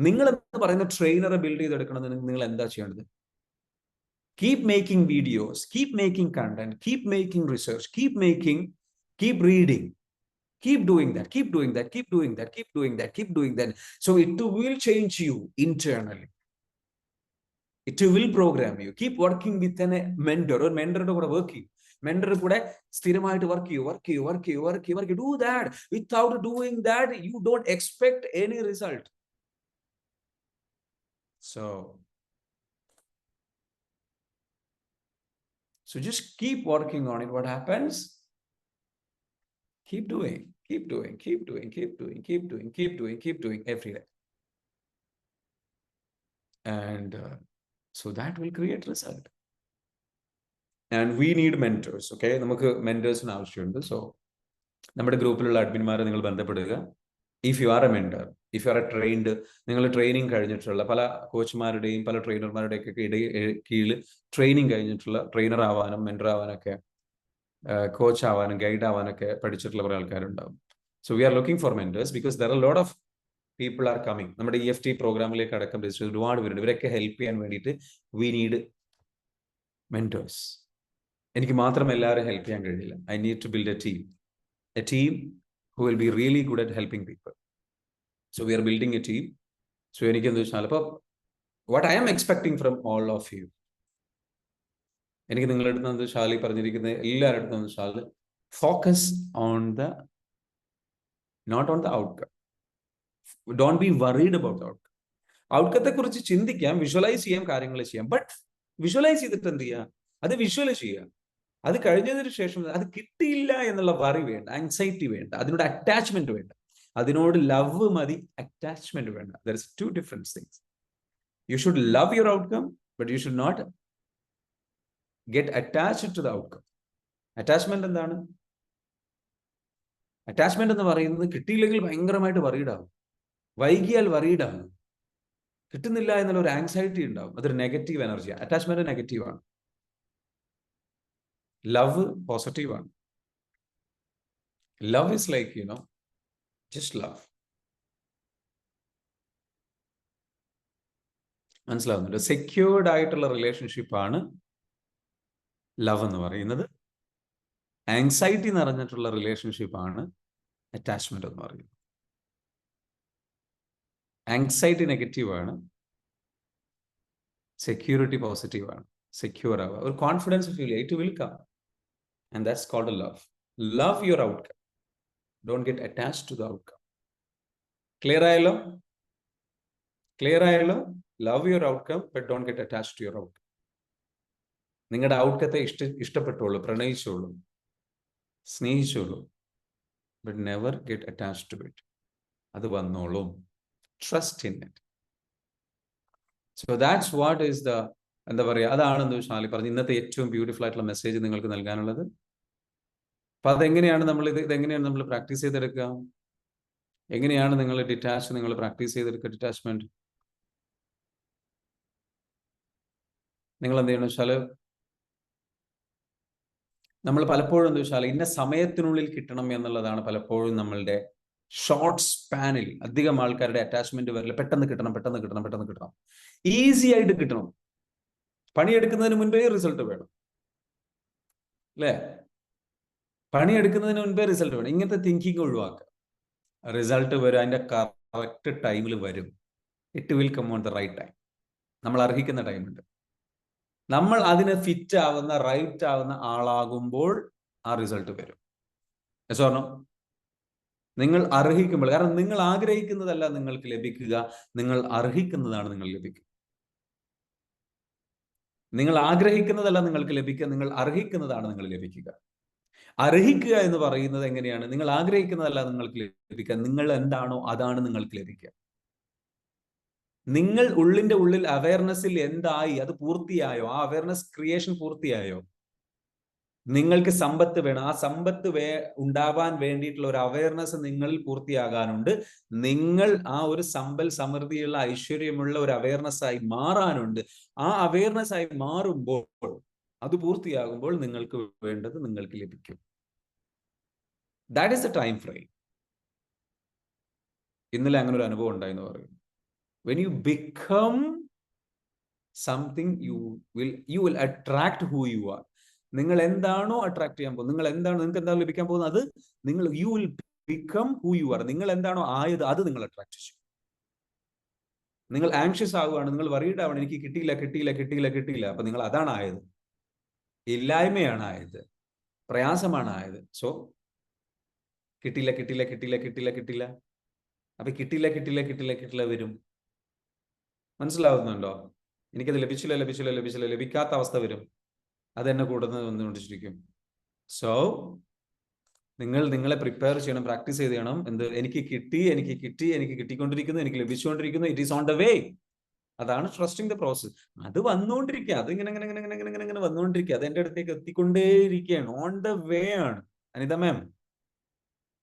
നിങ്ങൾ എന്ന് പറയുന്ന ട്രെയിനറെ build ചെയ്തെടുക്കണമെന്ന് നിങ്ങൾ എന്താ ചെയ്യേണ്ടത്? Keep making videos, keep making content, keep making research, keep reading, keep doing that, keep doing that, keep doing that, keep doing that, keep doing that. So it will change you internally. It will program you. Keep working with a mentor or mentor കൂടെ work ചെയ്യും. Mentor കൂടെ സ്ഥിരമായിട്ട് work ചെയ്യൂ. Do that. Without doing that, you don't expect any result. So just keep working on it. What happens? Keep doing every day. And so that will create result. And we need mentors, okay? നമുക്ക് മെന്റേഴ്സിന് ആവശ്യമുണ്ട്. So നമ്മുടെ ഗ്രൂപ്പിലുള്ള അഡ്മിന്മാരെ നിങ്ങൾ ബന്ധപ്പെടുക. If you are a mentor, if you are a trained, നിങ്ങൾ training കഴിഞ്ഞിട്ടുള്ള പല കോച്ചുമാരുടെയും പല ട്രെയിനർമാരുടെയൊക്കെ കീഴിൽ ട്രെയിനിങ് കഴിഞ്ഞിട്ടുള്ള ട്രെയിനർ ആവാനും മെന്റർ ആവാനൊക്കെ കോച്ച് ആവാനും ഗൈഡ് ആവാനൊക്കെ പഠിച്ചിട്ടുള്ള കുറേ ആൾക്കാരുണ്ടാവും. So we R looking four mentors because there are lot of people are coming. നമ്മുടെ EFT പ്രോഗ്രാമിലേക്ക് അടക്കം രജിസ്റ്റർ ഒരുപാട് പേരുണ്ട്. ഇവരൊക്കെ ഹെൽപ്പ് ചെയ്യാൻ വേണ്ടിയിട്ട് വി നീഡ് മെന്റേഴ്സ്. എനിക്ക് മാത്രം എല്ലാവരും ഹെൽപ്പ് ചെയ്യാൻ കഴിയില്ല. I need to build a team who will be really good at helping people. So we are building a team. So എനിക്ക് എന്താ വെച്ചാൽ അപ്പോൾ what I am expecting from all of you, എനിക്ക് നിങ്ങളുടെ അടുത്ത് നിന്ന് ഷാലി പറഞ്ഞിരിക്കുന്ന എല്ലാവരുടെ അടുത്ത് നിന്ന് shall focus on the not on the outcome. Don't be worried about the outcome. ഔട്ട്കത്തെ കുറിച്ച് ചിന്തിക്കാം, വിഷ്വലൈസ് ചെയ്യാം, കാര്യങ്ങൾ ചെയ്യാം. ബട്ട് വിഷ്വലൈസ് ചെയ്തിട്ട് എന്ത് ചെയ്യുക? അത് വിഷ്വലൈസ് ചെയ്യുക. അത് കഴിഞ്ഞതിന് ശേഷം അത് കിട്ടിയില്ല എന്നുള്ള വറി വേണ്ട, ആങ്സൈറ്റി വേണ്ട, അതിനോട് അറ്റാച്ച്മെന്റ് വേണ്ട. അതിനോട് ലവ് മതി, അറ്റാച്ച്മെന്റ് വേണ്ട. There is two different things. You should love your outcome, but you should not get attached to the outcome. Attachment എന്താണ്? അറ്റാച്ച്മെന്റ് എന്ന് പറയുന്നത് കിട്ടിയില്ലെങ്കിൽ ഭയങ്കരമായിട്ട് വറീഡാവും, വൈകിയാൽ വറീഡാവും, കിട്ടുന്നില്ല എന്നുള്ള ഒരു ആങ്സൈറ്റി ഉണ്ടാവും. അതൊരു നെഗറ്റീവ് എനർജിയാണ്. അറ്റാച്ച്മെന്റ് നെഗറ്റീവാണ്. ലവ് പോസിറ്റീവാണ്. Love is like just love. മനസ്സിലാവുന്നുണ്ട്? സെക്യൂർഡ് ആയിട്ടുള്ള റിലേഷൻഷിപ്പാണ് ലവ് എന്ന് പറയുന്നത്. ആങ്സൈറ്റി നിറഞ്ഞിട്ടുള്ള റിലേഷൻഷിപ്പാണ് അറ്റാച്ച്മെന്റ് എന്ന് പറയുന്നത്. ആങ്സൈറ്റി നെഗറ്റീവാണ്, സെക്യൂരിറ്റി പോസിറ്റീവാണ്. സെക്യൂർ ആവുക, ഒരു കോൺഫിഡൻസ് ഫീൽ ചെയ്യുക, it will come. And that's called a love. Love your outcome. Don't get attached to the outcome. Clear ആയല്ലോ? Clear ആയല്ലോ? Love your outcome, but don't get attached to your outcome. നിങ്ങളുടെ ഔട്ട്കത്തെ ഇഷ്ടപ്പെട്ടോളൂ, പ്രണയിച്ചോളൂ, സ്നേഹിച്ചോളൂ, but never get attached to it. അത് വന്നോളും. Trust in it. So that's what is the, എന്താ പറയുക, അതാണെന്ന് ഷാലി പറഞ്ഞു ഇന്നത്തെ ഏറ്റവും ബ്യൂട്ടിഫുൾ ആയിട്ടുള്ള മെസ്സേജ് നിങ്ങൾക്ക് നൽകാനുള്ളത്. അപ്പൊ അതെങ്ങനെയാണ് ഇതെങ്ങനെയാണ് നമ്മൾ പ്രാക്ടീസ് ചെയ്തെടുക്കുക? എങ്ങനെയാണ് നിങ്ങൾ ഡിറ്റാച്ച്, നിങ്ങൾ പ്രാക്ടീസ് ചെയ്തെടുക്കുക ഡിറ്റാച്ച്മെന്റ്? നിങ്ങൾ എന്ത് ചെയ്യണം വെച്ചാൽ, നമ്മൾ പലപ്പോഴും എന്താ വെച്ചാൽ ഇന്ന സമയത്തിനുള്ളിൽ കിട്ടണം എന്നുള്ളതാണ് പലപ്പോഴും നമ്മളുടെ ഷോർട്ട് സ്പാനിൽ അധികം ആൾക്കാരുടെ അറ്റാച്ച്മെന്റ് വരില്ല. പെട്ടെന്ന് കിട്ടണം, പെട്ടെന്ന് കിട്ടണം, പെട്ടെന്ന് കിട്ടണം, ഈസി ആയിട്ട് കിട്ടണം, പണിയെടുക്കുന്നതിന് മുൻപേ റിസൾട്ട് വേണം, അല്ലേ? പണിയെടുക്കുന്നതിന് മുൻപേ റിസൾട്ട് വേണം. ഇങ്ങനത്തെ തിങ്കിങ് ഒഴിവാക്കുക. റിസൾട്ട് വരും, അതിന്റെ കറക്റ്റ് ടൈമിൽ വരും. It will come on the right time. നമ്മൾ അർഹിക്കുന്ന ടൈമുണ്ട്. നമ്മൾ അതിന് ഫിറ്റ് ആവുന്ന, റൈറ്റ് ആവുന്ന ആളാകുമ്പോൾ ആ റിസൾട്ട് വരും. കാരണം നിങ്ങൾ അർഹിക്കുമ്പോൾ, കാരണം നിങ്ങൾ ആഗ്രഹിക്കുന്നതല്ല നിങ്ങൾക്ക് ലഭിക്കുക, നിങ്ങൾ അർഹിക്കുന്നതാണ് നിങ്ങൾ ലഭിക്കുക. നിങ്ങൾ ആഗ്രഹിക്കുന്നതല്ല നിങ്ങൾക്ക് ലഭിക്കുക, നിങ്ങൾ അർഹിക്കുന്നതാണ് നിങ്ങൾ ലഭിക്കുക. അർഹിക്കുക എന്ന് പറയുന്നത് എങ്ങനെയാണ്? നിങ്ങൾ ആഗ്രഹിക്കുന്നതല്ല നിങ്ങൾക്ക് ലഭിക്കുക, നിങ്ങൾ എന്താണോ അതാണ് നിങ്ങൾക്ക് ലഭിക്കുക. നിങ്ങൾ ഉള്ളിന്റെ ഉള്ളിൽ അവയർനെസ്സിൽ എന്തായി, അത് പൂർത്തിയായോ? ആ അവയർനെസ് ക്രിയേഷൻ പൂർത്തിയായോ? നിങ്ങൾക്ക് സമ്പത്ത് വേണം, ആ സമ്പത്ത് ഉണ്ടാവാൻ വേണ്ടിയിട്ടുള്ള ഒരു അവയർനെസ് നിങ്ങളിൽ പൂർത്തിയാകാനുണ്ട്. നിങ്ങൾ ആ ഒരു സമ്പൽ സമൃദ്ധിയുള്ള ഐശ്വര്യമുള്ള ഒരു അവയർനെസ് ആയി മാറാനുണ്ട്. ആ അവയർനെസ് ആയി മാറുമ്പോൾ, അത് പൂർത്തിയാകുമ്പോൾ നിങ്ങൾക്ക് വേണ്ടത് നിങ്ങൾക്ക് ലഭിക്കും. That is the time frame. ഇന്നലെ അങ്ങനെ ഒരു അനുഭവം ഉണ്ടായെന്ന് പറയുന്നു. When you become something, you will attract who you are. നിങ്ങൾ എന്താണോ അട്രാക്ട് ചെയ്യാൻ പോകുന്നത്, നിങ്ങൾക്ക് എന്താണ് ലഭിക്കാൻ പോകുന്നത്, അത് നിങ്ങൾ you will become who you are. നിങ്ങൾ എന്താണോ ആയത് അത് നിങ്ങൾ അട്രാക്ട് ചെയ്യും. നിങ്ങൾ ആങ്ഷ്യസ് ആവുകയാണ്, നിങ്ങൾ വറീഡ് ആവണം, എനിക്ക് കിട്ടിയില്ല. അപ്പൊ നിങ്ങൾ അതാണ് ആയത്, ഇല്ലായ്മയാണ് ആയത്, പ്രയാസമാണ് ആയത്. സോ കിട്ടില്ല. അപ്പൊ കിട്ടില്ല വരും. മനസ്സിലാവുന്നുണ്ടോ? എനിക്കത് ലഭിച്ചില്ല, ലഭിക്കാത്ത അവസ്ഥ വരും. അതെന്നെ വന്നുകൊണ്ടിരിക്കും. സോ നിങ്ങളെ പ്രിപ്പയർ ചെയ്യണം, പ്രാക്ടീസ് ചെയ്യണം. എനിക്ക് കിട്ടിക്കൊണ്ടിരിക്കുന്നു, എനിക്ക് ലഭിച്ചുകൊണ്ടിരിക്കുന്നു. It is on the way. അതാണ് ട്രസ്റ്റിംഗ് ദ പ്രോസസ്. അത് വന്നുകൊണ്ടിരിക്കുക, അത് ഇങ്ങനെ വന്നുകൊണ്ടിരിക്കുക, അത് എന്റെ അടുത്തേക്ക് എത്തിക്കൊണ്ടേയിരിക്കുകയാണ്. ഓൺ ദ വേ ആണ് അനിത മാം,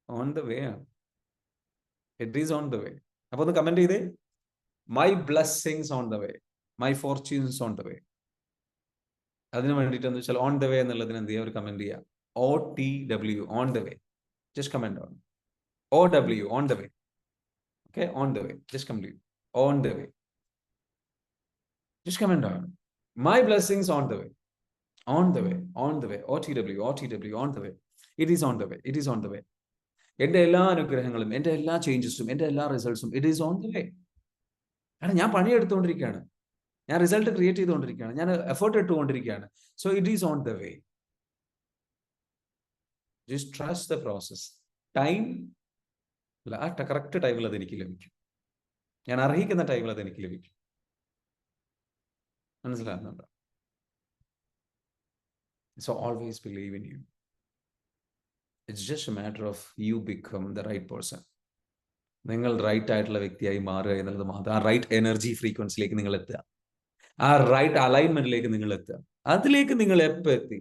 ഓൺ ദ വേ ആണ്. ഇറ്റ് ഈസ് ഓൺ ദ വേ. അപ്പൊ ഒന്ന് കമന്റ് ചെയ്തേ, my blessings on the way, my fortunes on the വേ. അതിന് വേണ്ടിയിട്ട് എന്ന് വെച്ചാൽ ഓൺ ദ വേ എന്നുള്ളതിന് എന്ത് ചെയ്യുക, ഒരു കമന്റ് ചെയ്യുക. OTW, on the way. Just comment on OW, on the way. Okay, on the way. Just comment on the way. Just comment on my blessings on the way, on the way, on the way. OTW, on the way. It is on the way, it is on the way. എന്റെ എല്ലാ അനുഗ്രഹങ്ങളും, എന്റെ എല്ലാ ചേഞ്ചസും, എന്റെ എല്ലാ റിസൾട്ട്സും it is on the way. കാരണം ഞാൻ പണിയെടുത്തുകൊണ്ടിരിക്കുകയാണ്, ഞാൻ റിസൾട്ട് ക്രിയേറ്റ് ചെയ്തുകൊണ്ടിരിക്കുകയാണ്, ഞാൻ എഫേർട്ട് ഇട്ടുകൊണ്ടിരിക്കുകയാണ്. So it is on the way. Just trust the process. Time ആ കറക്റ്റ് ടൈമിൽ അത് എനിക്ക് ലഭിക്കും, ഞാൻ അർഹിക്കുന്ന ടൈമിൽ അത് എനിക്ക് ലഭിക്കും. മനസ്സിലാകുന്നുണ്ടോ? So always believe in you. It's just a matter of you become the right person. നിങ്ങൾ റൈറ്റ് ആയിട്ടുള്ള വ്യക്തിയായി മാറുക എന്നുള്ളത് മാത്രം. ആ റൈറ്റ് എനർജി ഫ്രീക്വൻസിയിലേക്ക് നിങ്ങൾ എത്തുക, ആ റൈറ്റ് അലൈൻമെന്റിലേക്ക് നിങ്ങൾ എത്തുക. അതിലേക്ക് നിങ്ങൾ എപ്പോൾ എത്തി,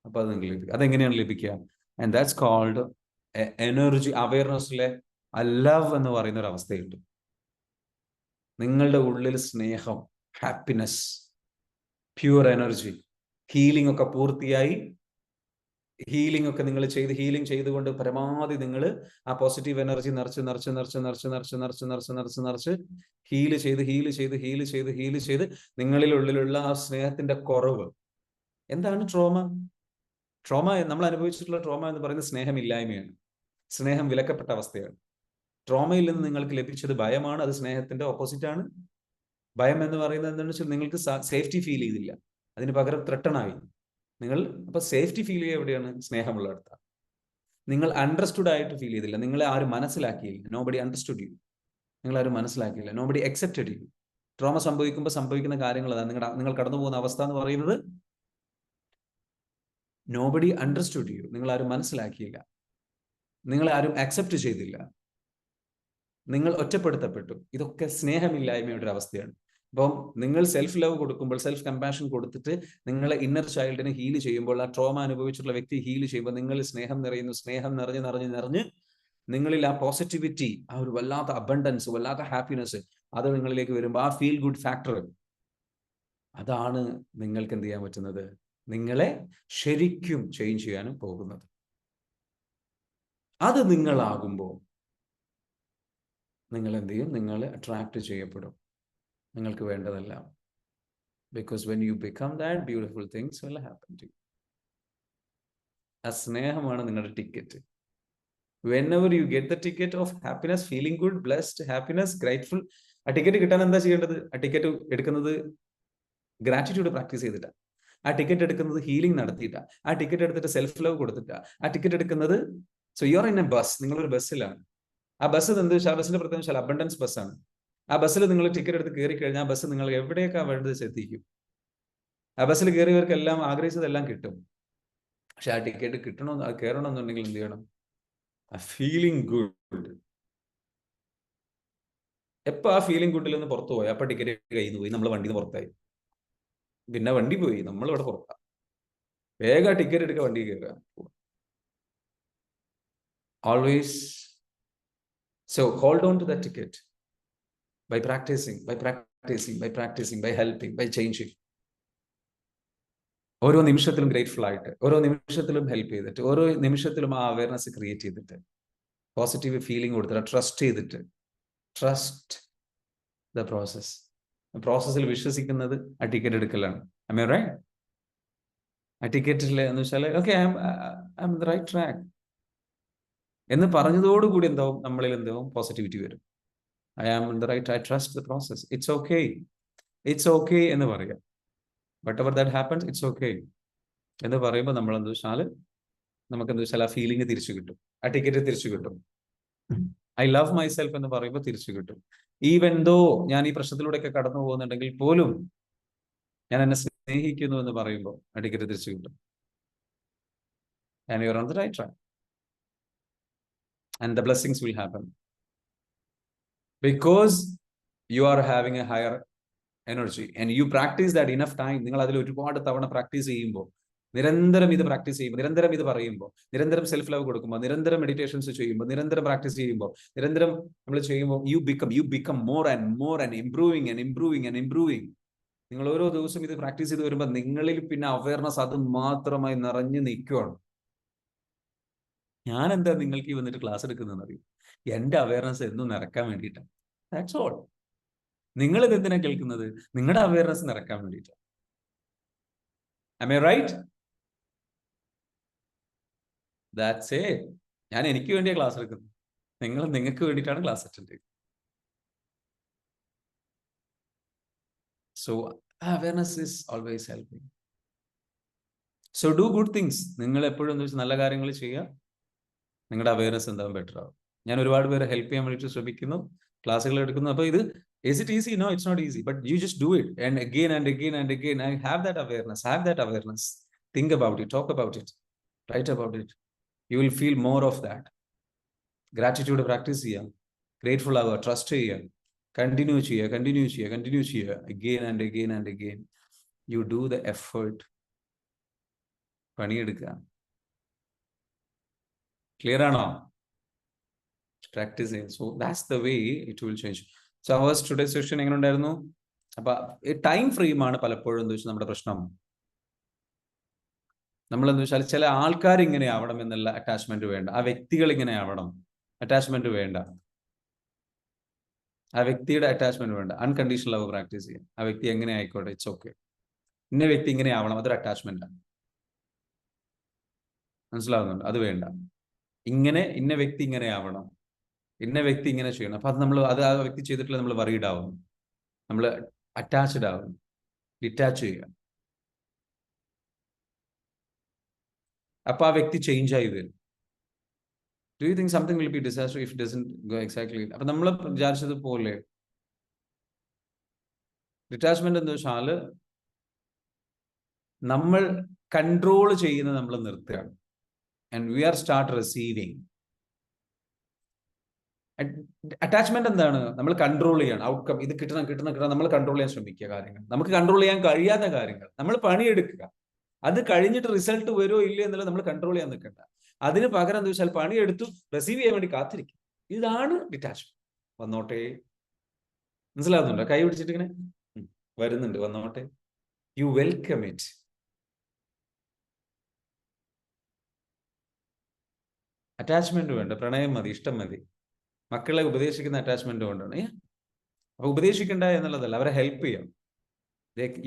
അപ്പൊ അത് നിങ്ങൾ ലഭിക്കും. അതെങ്ങനെയാണ് ലഭിക്കുക? ആൻഡ് ദാറ്റ്സ് കോൾഡ് എനർജി അവയർനെസ്സിലെ ലവ് എന്ന് പറയുന്ന ഒരു അവസ്ഥ കിട്ടും. നിങ്ങളുടെ ഉള്ളിൽ സ്നേഹം, ഹാപ്പിനെസ്, പ്യൂർ എനർജി, ഹീലിംഗ് ഒക്കെ പൂർത്തിയായി. ഹീലിംഗ് ഒക്കെ നിങ്ങൾ ഹീലിംഗ് ചെയ്തുകൊണ്ട് പരമാവധി നിങ്ങൾ ആ പോസിറ്റീവ് എനർജി നിറച്ച് ഹീല് ചെയ്ത് നിങ്ങളിലുള്ളിലുള്ള ആ സ്നേഹത്തിന്റെ കുറവ്. എന്താണ് ട്രോമ? നമ്മൾ അനുഭവിച്ചിട്ടുള്ള ട്രോമ എന്ന് പറയുന്നത് സ്നേഹമില്ലായ്മയാണ്, സ്നേഹം വിലക്കപ്പെട്ട അവസ്ഥയാണ്. ട്രോമയിൽ നിന്ന് നിങ്ങൾക്ക് ലഭിച്ചത് ഭയമാണ്, അത് സ്നേഹത്തിന്റെ ഓപ്പോസിറ്റ് ആണ്. ഭയം എന്ന് പറയുന്നത് എന്താണെന്ന് വെച്ചാൽ നിങ്ങൾക്ക് സേഫ്റ്റി ഫീൽ ചെയ്തില്ല, അതിന് പകരം ത്രട്ടണായി നിങ്ങൾ. അപ്പൊ സേഫ്റ്റി ഫീൽ ചെയ്യുക എവിടെയാണ്? സ്നേഹമുള്ള അടുത്താണ്. നിങ്ങൾ അണ്ടർസ്റ്റുഡ് ആയിട്ട് ഫീൽ ചെയ്തില്ല, നിങ്ങളെ ആരും മനസ്സിലാക്കിയില്ല. Nobody understood you. നിങ്ങൾ ആരും മനസ്സിലാക്കിയില്ല. Nobody accepted you. ട്രോമ സംഭവിക്കുമ്പോൾ സംഭവിക്കുന്ന കാര്യങ്ങൾ അതാണ്. നിങ്ങൾ കടന്നു പോകുന്ന അവസ്ഥ എന്ന് പറയുന്നത് നോബഡി അണ്ടർസ്റ്റുഡ് യു. നിങ്ങൾ ആരും മനസ്സിലാക്കിയില്ല, നിങ്ങളെ ആരും അക്സെപ്റ്റ് ചെയ്തില്ല, നിങ്ങൾ ഒറ്റപ്പെടുത്തപ്പെട്ടു. ഇതൊക്കെ സ്നേഹമില്ലായ്മയുടെ ഒരു അവസ്ഥയാണ്. അപ്പം നിങ്ങൾ സെൽഫ് ലവ് കൊടുക്കുമ്പോൾ, സെൽഫ് കമ്പാഷൻ കൊടുത്തിട്ട് നിങ്ങളെ ഇന്നർ ചൈൽഡിനെ ഹീൽ ചെയ്യുമ്പോൾ, ആ ട്രോമ അനുഭവിച്ചിട്ടുള്ള വ്യക്തി ഹീൽ ചെയ്യുമ്പോൾ നിങ്ങൾ സ്നേഹം നിറയുന്നു. സ്നേഹം നിറഞ്ഞ് നിങ്ങളിൽ ആ പോസിറ്റിവിറ്റി, ആ ഒരു വല്ലാത്ത അബണ്ടൻസ്, വല്ലാത്ത ഹാപ്പിനെസ്, അത് നിങ്ങളിലേക്ക് വരുമ്പോൾ ആ ഫീൽ ഗുഡ് ഫാക്ടർ, അതാണ് നിങ്ങൾക്ക് എന്ത് ചെയ്യാൻ പറ്റുന്നത്, നിങ്ങളെ ശരിക്കും ചേഞ്ച് ചെയ്യാനും പോകുന്നത്. അത് നിങ്ങളാകുമ്പോൾ നിങ്ങൾ എന്ത് ചെയ്യും, നിങ്ങൾ അട്രാക്ട് ചെയ്യപ്പെടും നിങ്ങൾക്ക് വേണ്ടതെല്ലാം. Because when you become that, beautiful things will happen to you. ആ സ്നേഹമാണ് നിങ്ങളുടെ ticket. Whenever you get the ticket of happiness, feeling good, blessed, happiness, grateful, ആ ടിക്കറ്റ് കിട്ടാൻ എന്താ ചെയ്യേണ്ടത്? ആ ടിക്കറ്റ് എടുക്കുന്നത് ഗ്രാറ്റിറ്റ്യൂഡ് പ്രാക്ടീസ് ചെയ്തിട്ടാണ്. ആ ടിക്കറ്റ് എടുക്കുന്നത് ഹീലിംഗ് നടത്തിയിട്ടാണ്. ആ ടിക്കറ്റ് എടുത്തിട്ട് സെൽഫ് ലവ് കൊടുത്തിട്ടാണ്. ആ ടിക്കറ്റ് എടുക്കുന്നത്, so you are in A bus, നിങ്ങളൊരു ബസ്സിലാണ്. ആ ബസ് എന്ത് വെച്ചാൽ, ആ ബസ്സിന്റെ പ്രത്യേകം വെച്ചാൽ അബണ്ടൻസ് ബസ്സാണ്. ആ ബസ്സിൽ നിങ്ങൾ ടിക്കറ്റ് എടുത്ത് കയറി കഴിഞ്ഞാൽ ആ ബസ് നിങ്ങൾ എവിടെയൊക്കെ വേണ്ടത് എത്തിക്കും. ആ ബസ്സിൽ കയറിയവർക്കെല്ലാം ആഗ്രഹിച്ചതെല്ലാം കിട്ടും. പക്ഷെ ആ ടിക്കറ്റ് കിട്ടണോ, അത് കയറണമെന്നുണ്ടെങ്കിൽ എന്ത് ചെയ്യണം? ആ ഫീലിംഗ് ഗുഡ്. എപ്പോൾ ആ ഫീലിംഗ് ഗുഡിൽ നിന്ന് പുറത്തു പോയി, അപ്പൊ ടിക്കറ്റ് കയ്യിൽ നിന്ന് പോയി, നമ്മൾ വണ്ടിയിൽ നിന്ന് പുറത്തായി. പിന്നെ വണ്ടി പോയി, നമ്മൾ ഇവിടെ പുറത്താ. വേഗം ടിക്കറ്റ് എടുക്കുക, വണ്ടി കയറുക. Always so hold on to the ticket by practicing, by helping, by changing. ഓരോ നിമിഷത്തിലും ഗ്രേറ്റ്ഫുൾ ആയിട്ട്, ഓരോ നിമിഷത്തിലും ഹെൽപ്പ് ചെയ്തിട്ട്, ഓരോ നിമിഷത്തിലും ആ അവയർനെസ് ക്രിയേറ്റ് ചെയ്തിട്ട്, പോസിറ്റീവ് ഫീലിംഗ് കൊടുത്തിട്ട്, ട്രസ്റ്റ് ചെയ്തിട്ട്, ട്രസ്റ്റ് ദ പ്രോസസ്. പ്രോസസ്സിൽ വിശ്വസിക്കുന്നത് ആ ടിക്കറ്റ് എടുക്കലാണ്. Am I right? ആ ടിക്കറ്റിൽ എന്ന് വെച്ചാൽ okay, I am the right track എന്ന് പറഞ്ഞതോടുകൂടി എന്താവും, നമ്മളിൽ എന്താവും, പോസിറ്റിവിറ്റി വരും. I am in the right, I trust the process. It's okay. It's okay എന്ന് പറയാം. Whatever that happens, it's okay എന്ന് പറയുമ്പോൾ നമ്മൾ എന്ത് വെച്ചാൽ, നമുക്ക് എന്ത് വെച്ചാൽ ആ ഫീലിംഗ് തിരിച്ചു കിട്ടും, ആ ടിക്കറ്റ് തിരിച്ചു കിട്ടും. ഐ ലവ് മൈ സെൽഫ് എന്ന് പറയുമ്പോൾ തിരിച്ചു കിട്ടും. ഈവൻ ദോ ഞാൻ ഈ പ്രശ്നത്തിലൂടെയൊക്കെ കടന്നു പോകുന്നുണ്ടെങ്കിൽ പോലും ഞാൻ എന്നെ സ്നേഹിക്കുന്നു എന്ന് പറയുമ്പോൾ ആ ടിക്കറ്റ് തിരിച്ചു കിട്ടും. And you are on the right track. And the blessings will happen. Because you are having a higher energy and you practice that enough time. നിങ്ങൾ അതിൽ ഒരുപാട് തവണ പ്രാക്ടീസ് ചെയ്യുമ്പോൾ, നിരന്തരം ഇത് പ്രാക്ടീസ് ചെയ്യുമ്പോൾ, നിരന്തരം ഇത് പറയുമ്പോൾ, നിരന്തരം സെൽഫ് ലവ് കൊടുക്കുമ്പോൾ, നിരന്തരം മെഡിറ്റേഷൻസ് ചെയ്യുമ്പോൾ, നിരന്തരം പ്രാക്ടീസ് ചെയ്യുമ്പോൾ, നിരന്തരം നമ്മൾ ചെയ്യുമ്പോൾ, you become more and more and improving. നിങ്ങൾ ഓരോ ദിവസവും ഇത് പ്രാക്ടീസ് ചെയ്ത് വരുമ്പോൾ നിങ്ങളിൽ പിന്നെ അവയർനെസ് അത് മാത്രമായി നിറഞ്ഞു നിൽക്കുകയാണ്. ഞാൻ എന്താ നിങ്ങൾക്ക് ഈ വന്നിട്ട് ക്ലാസ് എടുക്കുന്നതെന്ന് അറിയും, എന്റെ അവയർനെസ് എന്നും നിറക്കാൻ വേണ്ടിയിട്ടാണ്. That's all. നിങ്ങൾ ഇത് എന്തിനാ കേൾക്കുന്നത്? നിങ്ങളുടെ അവയർനെസ് നിറക്കാൻ വേണ്ടിയിട്ടാണ്. Am I right? That's it. ഞാൻ എനിക്ക് വേണ്ടിയാണ് ക്ലാസ് എടുക്കുന്നത്, നിങ്ങൾക്ക് വേണ്ടിയിട്ടാണ് ക്ലാസ് അറ്റൻഡ് ചെയ്യുന്നത്. So awareness is always helping. So do good things. നിങ്ങൾ എപ്പോഴും എന്താ വെച്ചാൽ നല്ല കാര്യങ്ങൾ ചെയ്യുക, നിങ്ങളുടെ അവയർനെസ് എന്താവും ബെറ്റർ ആവും. ഞാൻ ഒരുപാട് പേരെ ഹെൽപ്പ് ചെയ്യാൻ വേണ്ടിയിട്ട് ശ്രമിക്കുന്നു, ക്ലാസ്സുകൾ എടുക്കുന്നു. അപ്പോൾ ഇത് is it easy? No, it's not easy, but you just do it and again and again and again. I have that awareness. Think about it, talk about it, write about it. You will feel more of that. Gratitude practice ചെയ്യാം, grateful ആവുക, trust ചെയ്യുക, continue ചെയ്യുക again and again. You do the effort. പണിയെടുക്കുക. Clear ആണോ? Practice. So that's the way it will change. So our today's session എങ്ങനെ ഉണ്ടായിരുന്നു? അപ്പൊ time ഫ്രെയിമാണ് പലപ്പോഴും എന്താ വെച്ചാൽ നമ്മുടെ പ്രശ്നം. നമ്മൾ എന്താ വെച്ചാൽ ചില ആൾക്കാർ ഇങ്ങനെ ആവണം എന്നുള്ള അറ്റാച്ച്മെന്റ് വേണ്ട, ആ വ്യക്തികൾ ഇങ്ങനെ ആവണം, അറ്റാച്ച്മെന്റ് വേണ്ട, ആ വ്യക്തിയുടെ അറ്റാച്ച്മെന്റ് വേണ്ട. അൺകണ്ടീഷണൽ ലവ് പ്രാക്ടീസ് ചെയ്യാം. ആ വ്യക്തി എങ്ങനെ ആയിക്കോട്ടെ, ഇറ്റ്സ് ഓക്കെ. ഇന്ന വ്യക്തി ഇങ്ങനെ ആവണം, അതൊരു അറ്റാച്ച്മെന്റ് ആണ്. മനസ്സിലാവുന്നുണ്ട്? അത് വേണ്ട. ഇന്ന വ്യക്തി ഇങ്ങനെ ആവണം, ഇന്ന വ്യക്തി ഇങ്ങനെ ചെയ്യണം. അപ്പൊ അത് ആ വ്യക്തി ചെയ്തിട്ടില്ല, നമ്മൾ വറീഡ് ആവും, നമ്മൾ അറ്റാച്ച്ഡ് ആവും, ഡിറ്റാച്ച് ചെയ്യുക. അപ്പൊ ആ വ്യക്തി ചേഞ്ച് ആയി വരും. Do you think something will be disaster if it doesn't go exactly? അപ്പൊ നമ്മൾ വിചാരിച്ചത് പോലെ ഡിറ്റാച്ച്മെന്റ് എന്ന് വെച്ചാൽ നമ്മൾ കൺട്രോൾ ചെയ്യുന്നത് നമ്മൾ നിർത്തുകയാണ്. And we are start receiving. Attachment എന്താണ്? നമ്മൾ കൺട്രോൾ ചെയ്യണം. ഔട്ട്കം ഇത് കിട്ടണം നമ്മൾ കൺട്രോൾ ചെയ്യാൻ ശ്രമിക്കുക. കാര്യങ്ങൾ നമുക്ക് കൺട്രോൾ ചെയ്യാൻ കഴിയാത്ത കാര്യങ്ങൾ നമ്മൾ പണിയെടുക്കുക. അത് കഴിഞ്ഞിട്ട് റിസൾട്ട് വരുമോ ഇല്ലയോ എന്നുള്ളത് നമ്മൾ കൺട്രോൾ ചെയ്യാൻ നിൽക്കണ്ട. അതിന് പകരം എന്താ വെച്ചാൽ പണിയെടുത്തു റിസീവ് ചെയ്യാൻ വേണ്ടി കാത്തിരിക്കും. ഇതാണ് ഡിറ്റാച്ച്മെന്റ്. വന്നോട്ടെ, മനസ്സിലാവുന്നുണ്ടോ? കൈ പിടിച്ചിട്ട് ഇങ്ങനെ വരുന്നുണ്ട്, വന്നോട്ടെ. You welcome it. അറ്റാച്ച്മെന്റ് വേണ്ട, പ്രണയം മതി, ഇഷ്ടം മതി. മക്കളെ ഉപദേശിക്കുന്ന അറ്റാച്ച്മെന്റ് കൊണ്ടാണ്. അപ്പൊ ഉപദേശിക്കണ്ട എന്നുള്ളതല്ല, അവരെ ഹെൽപ്പ് ചെയ്യാം.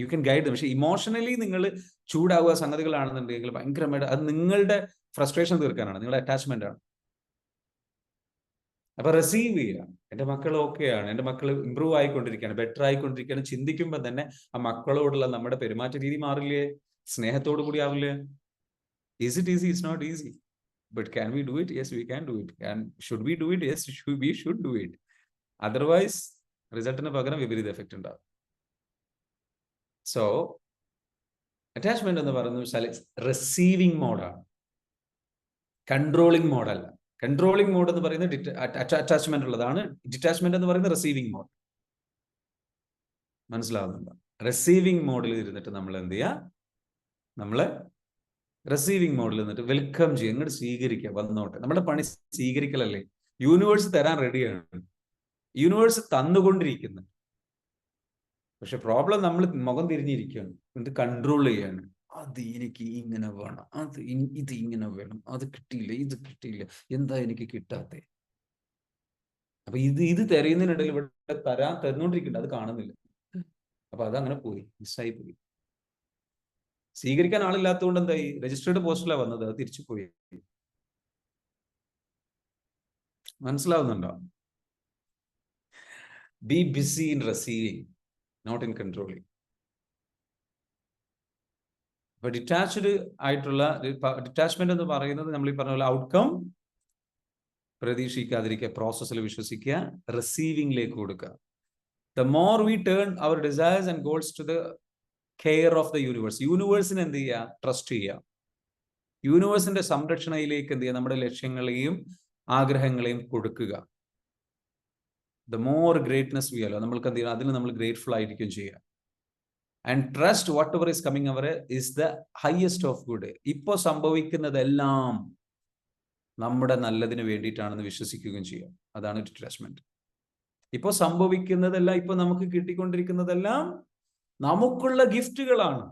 You can guide. പക്ഷെ ഇമോഷണലി നിങ്ങൾ ചൂടാവുക സംഗതികളാണെന്നുണ്ടെങ്കിൽ ഭയങ്കരമായിട്ട് അത് നിങ്ങളുടെ ഫ്രസ്ട്രേഷൻ തീർക്കാനാണ്, നിങ്ങളുടെ അറ്റാച്ച്മെന്റ് ആണ്. അപ്പൊ റിസീവ് ചെയ്യുക. എൻ്റെ മക്കൾ ഓക്കെയാണ്, എൻ്റെ മക്കൾ ഇമ്പ്രൂവ് ആയിക്കൊണ്ടിരിക്കുകയാണ്, ബെറ്റർ ആയിക്കൊണ്ടിരിക്കുകയാണ് ചിന്തിക്കുമ്പോൾ തന്നെ ആ മക്കളോടുള്ള നമ്മുടെ പെരുമാറ്റ രീതി മാറില്ലേ? സ്നേഹത്തോടു കൂടി ആവില്ലേ? Is it easy? It's not easy. But can we do it? Yes, we can do it. Should we do it? Yes, we should do it. Otherwise റിസൾട്ടിന് പകരം വിപരീത എഫക്റ്റ് ഉണ്ടാവും. സോ അറ്റാച്ച്മെന്റ് എന്ന് പറയുന്നത് റിസീവിങ് മോഡാണ്, കൺട്രോളിങ് മോഡല്ല. Controlling mode എന്ന് പറയുന്നത് അറ്റാച്ച്മെന്റ് ഉള്ളതാണ്. ഡിറ്റാച്ച്മെന്റ് എന്ന് പറയുന്നത് റിസീവിങ് മോഡ്. മനസ്സിലാവുന്നുണ്ടോ? റിസീവിങ് മോഡിൽ ഇരുന്നിട്ട് നമ്മൾ എന്ത് ചെയ്യുക? നമ്മള് റിസീവിങ് മോഡിൽ നിന്നിട്ട് വെൽക്കം ചെയ്യുക, ഇങ്ങോട്ട് സ്വീകരിക്കുക, വന്നോട്ടെ. നമ്മുടെ പണി സ്വീകരിക്കലല്ലേ. യൂണിവേഴ്സ് തരാൻ റെഡിയാണ്, യൂണിവേഴ്സ് തന്നുകൊണ്ടിരിക്കുന്നു. പക്ഷെ പ്രോബ്ലം നമ്മൾ മുഖം തിരിഞ്ഞിരിക്കുകയാണ്, ഇത് കൺട്രോൾ ചെയ്യാണ്. അത് എനിക്ക് ഇങ്ങനെ വേണം, ഇത് ഇങ്ങനെ വേണം, അത് കിട്ടിയില്ല, ഇത് കിട്ടിയില്ല, എന്താ എനിക്ക് കിട്ടാത്തെ? അപ്പൊ ഇത് തെരയുന്നതിനിടയിൽ ഇവിടെ തരുന്നോണ്ടിരിക്കുന്നുണ്ട്, അത് കാണുന്നില്ല. അപ്പൊ അതങ്ങനെ പോയി, മിസ്സായി പോയി. സ്വീകരിക്കാൻ ആളില്ലാത്തതുകൊണ്ട് എന്തായി? രജിസ്റ്റേർഡ് പോസ്റ്റിലാണ് വന്നത്, അത് തിരിച്ചു പോയി. മനസ്സിലാവുന്നുണ്ടോ? Be busy in receiving, not in controlling. അപ്പൊ ഡിറ്റാച്ച്ഡ് ആയിട്ടുള്ള ഡിറ്റാച്ച്മെന്റ് എന്ന് പറയുന്നത് നമ്മൾ ഈ പറഞ്ഞ പോലെ ഔട്ട്കം പ്രതീക്ഷിക്കാതിരിക്കുക, പ്രോസസ്സിൽ വിശ്വസിക്കുക, റിസീവിംഗിലേക്ക് കൊടുക്കുക. The more we turn our desires and goals to the care of the universe. യൂണിവേഴ്സിന് എന്ത് ചെയ്യുക? ട്രസ്റ്റ് ചെയ്യുക. യൂണിവേഴ്സിന്റെ സംരക്ഷണയിലേക്ക് എന്ത് ചെയ്യുക? നമ്മുടെ ലക്ഷ്യങ്ങളെയും ആഗ്രഹങ്ങളെയും കൊടുക്കുക. ദ മോർ ഗ്രേറ്റ്നെസ് വി അല്ലോ, നമ്മൾക്ക് എന്ത് ചെയ്യണം? അതിന് നമ്മൾ ഗ്രേറ്റ്ഫുൾ ആയിരിക്കും ചെയ്യുക. And trust whatever is coming our is the highest of good. ഇപ്പോൾ സംഭവിക്കുന്നതെല്ലാം നമ്മുടെ നല്ലതിന് വേണ്ടിയിട്ടാണെന്ന് വിശ്വസിക്കുകയും ചെയ്യാം. അതാണ് ഡിറ്റാച്ച്മെന്റ്. ഇപ്പോൾ സംഭവിക്കുന്നതെല്ലാം, ഇപ്പൊ നമുക്ക് കിട്ടിക്കൊണ്ടിരിക്കുന്നതെല്ലാം നമുക്കുള്ള ഗിഫ്റ്റുകളാണ്.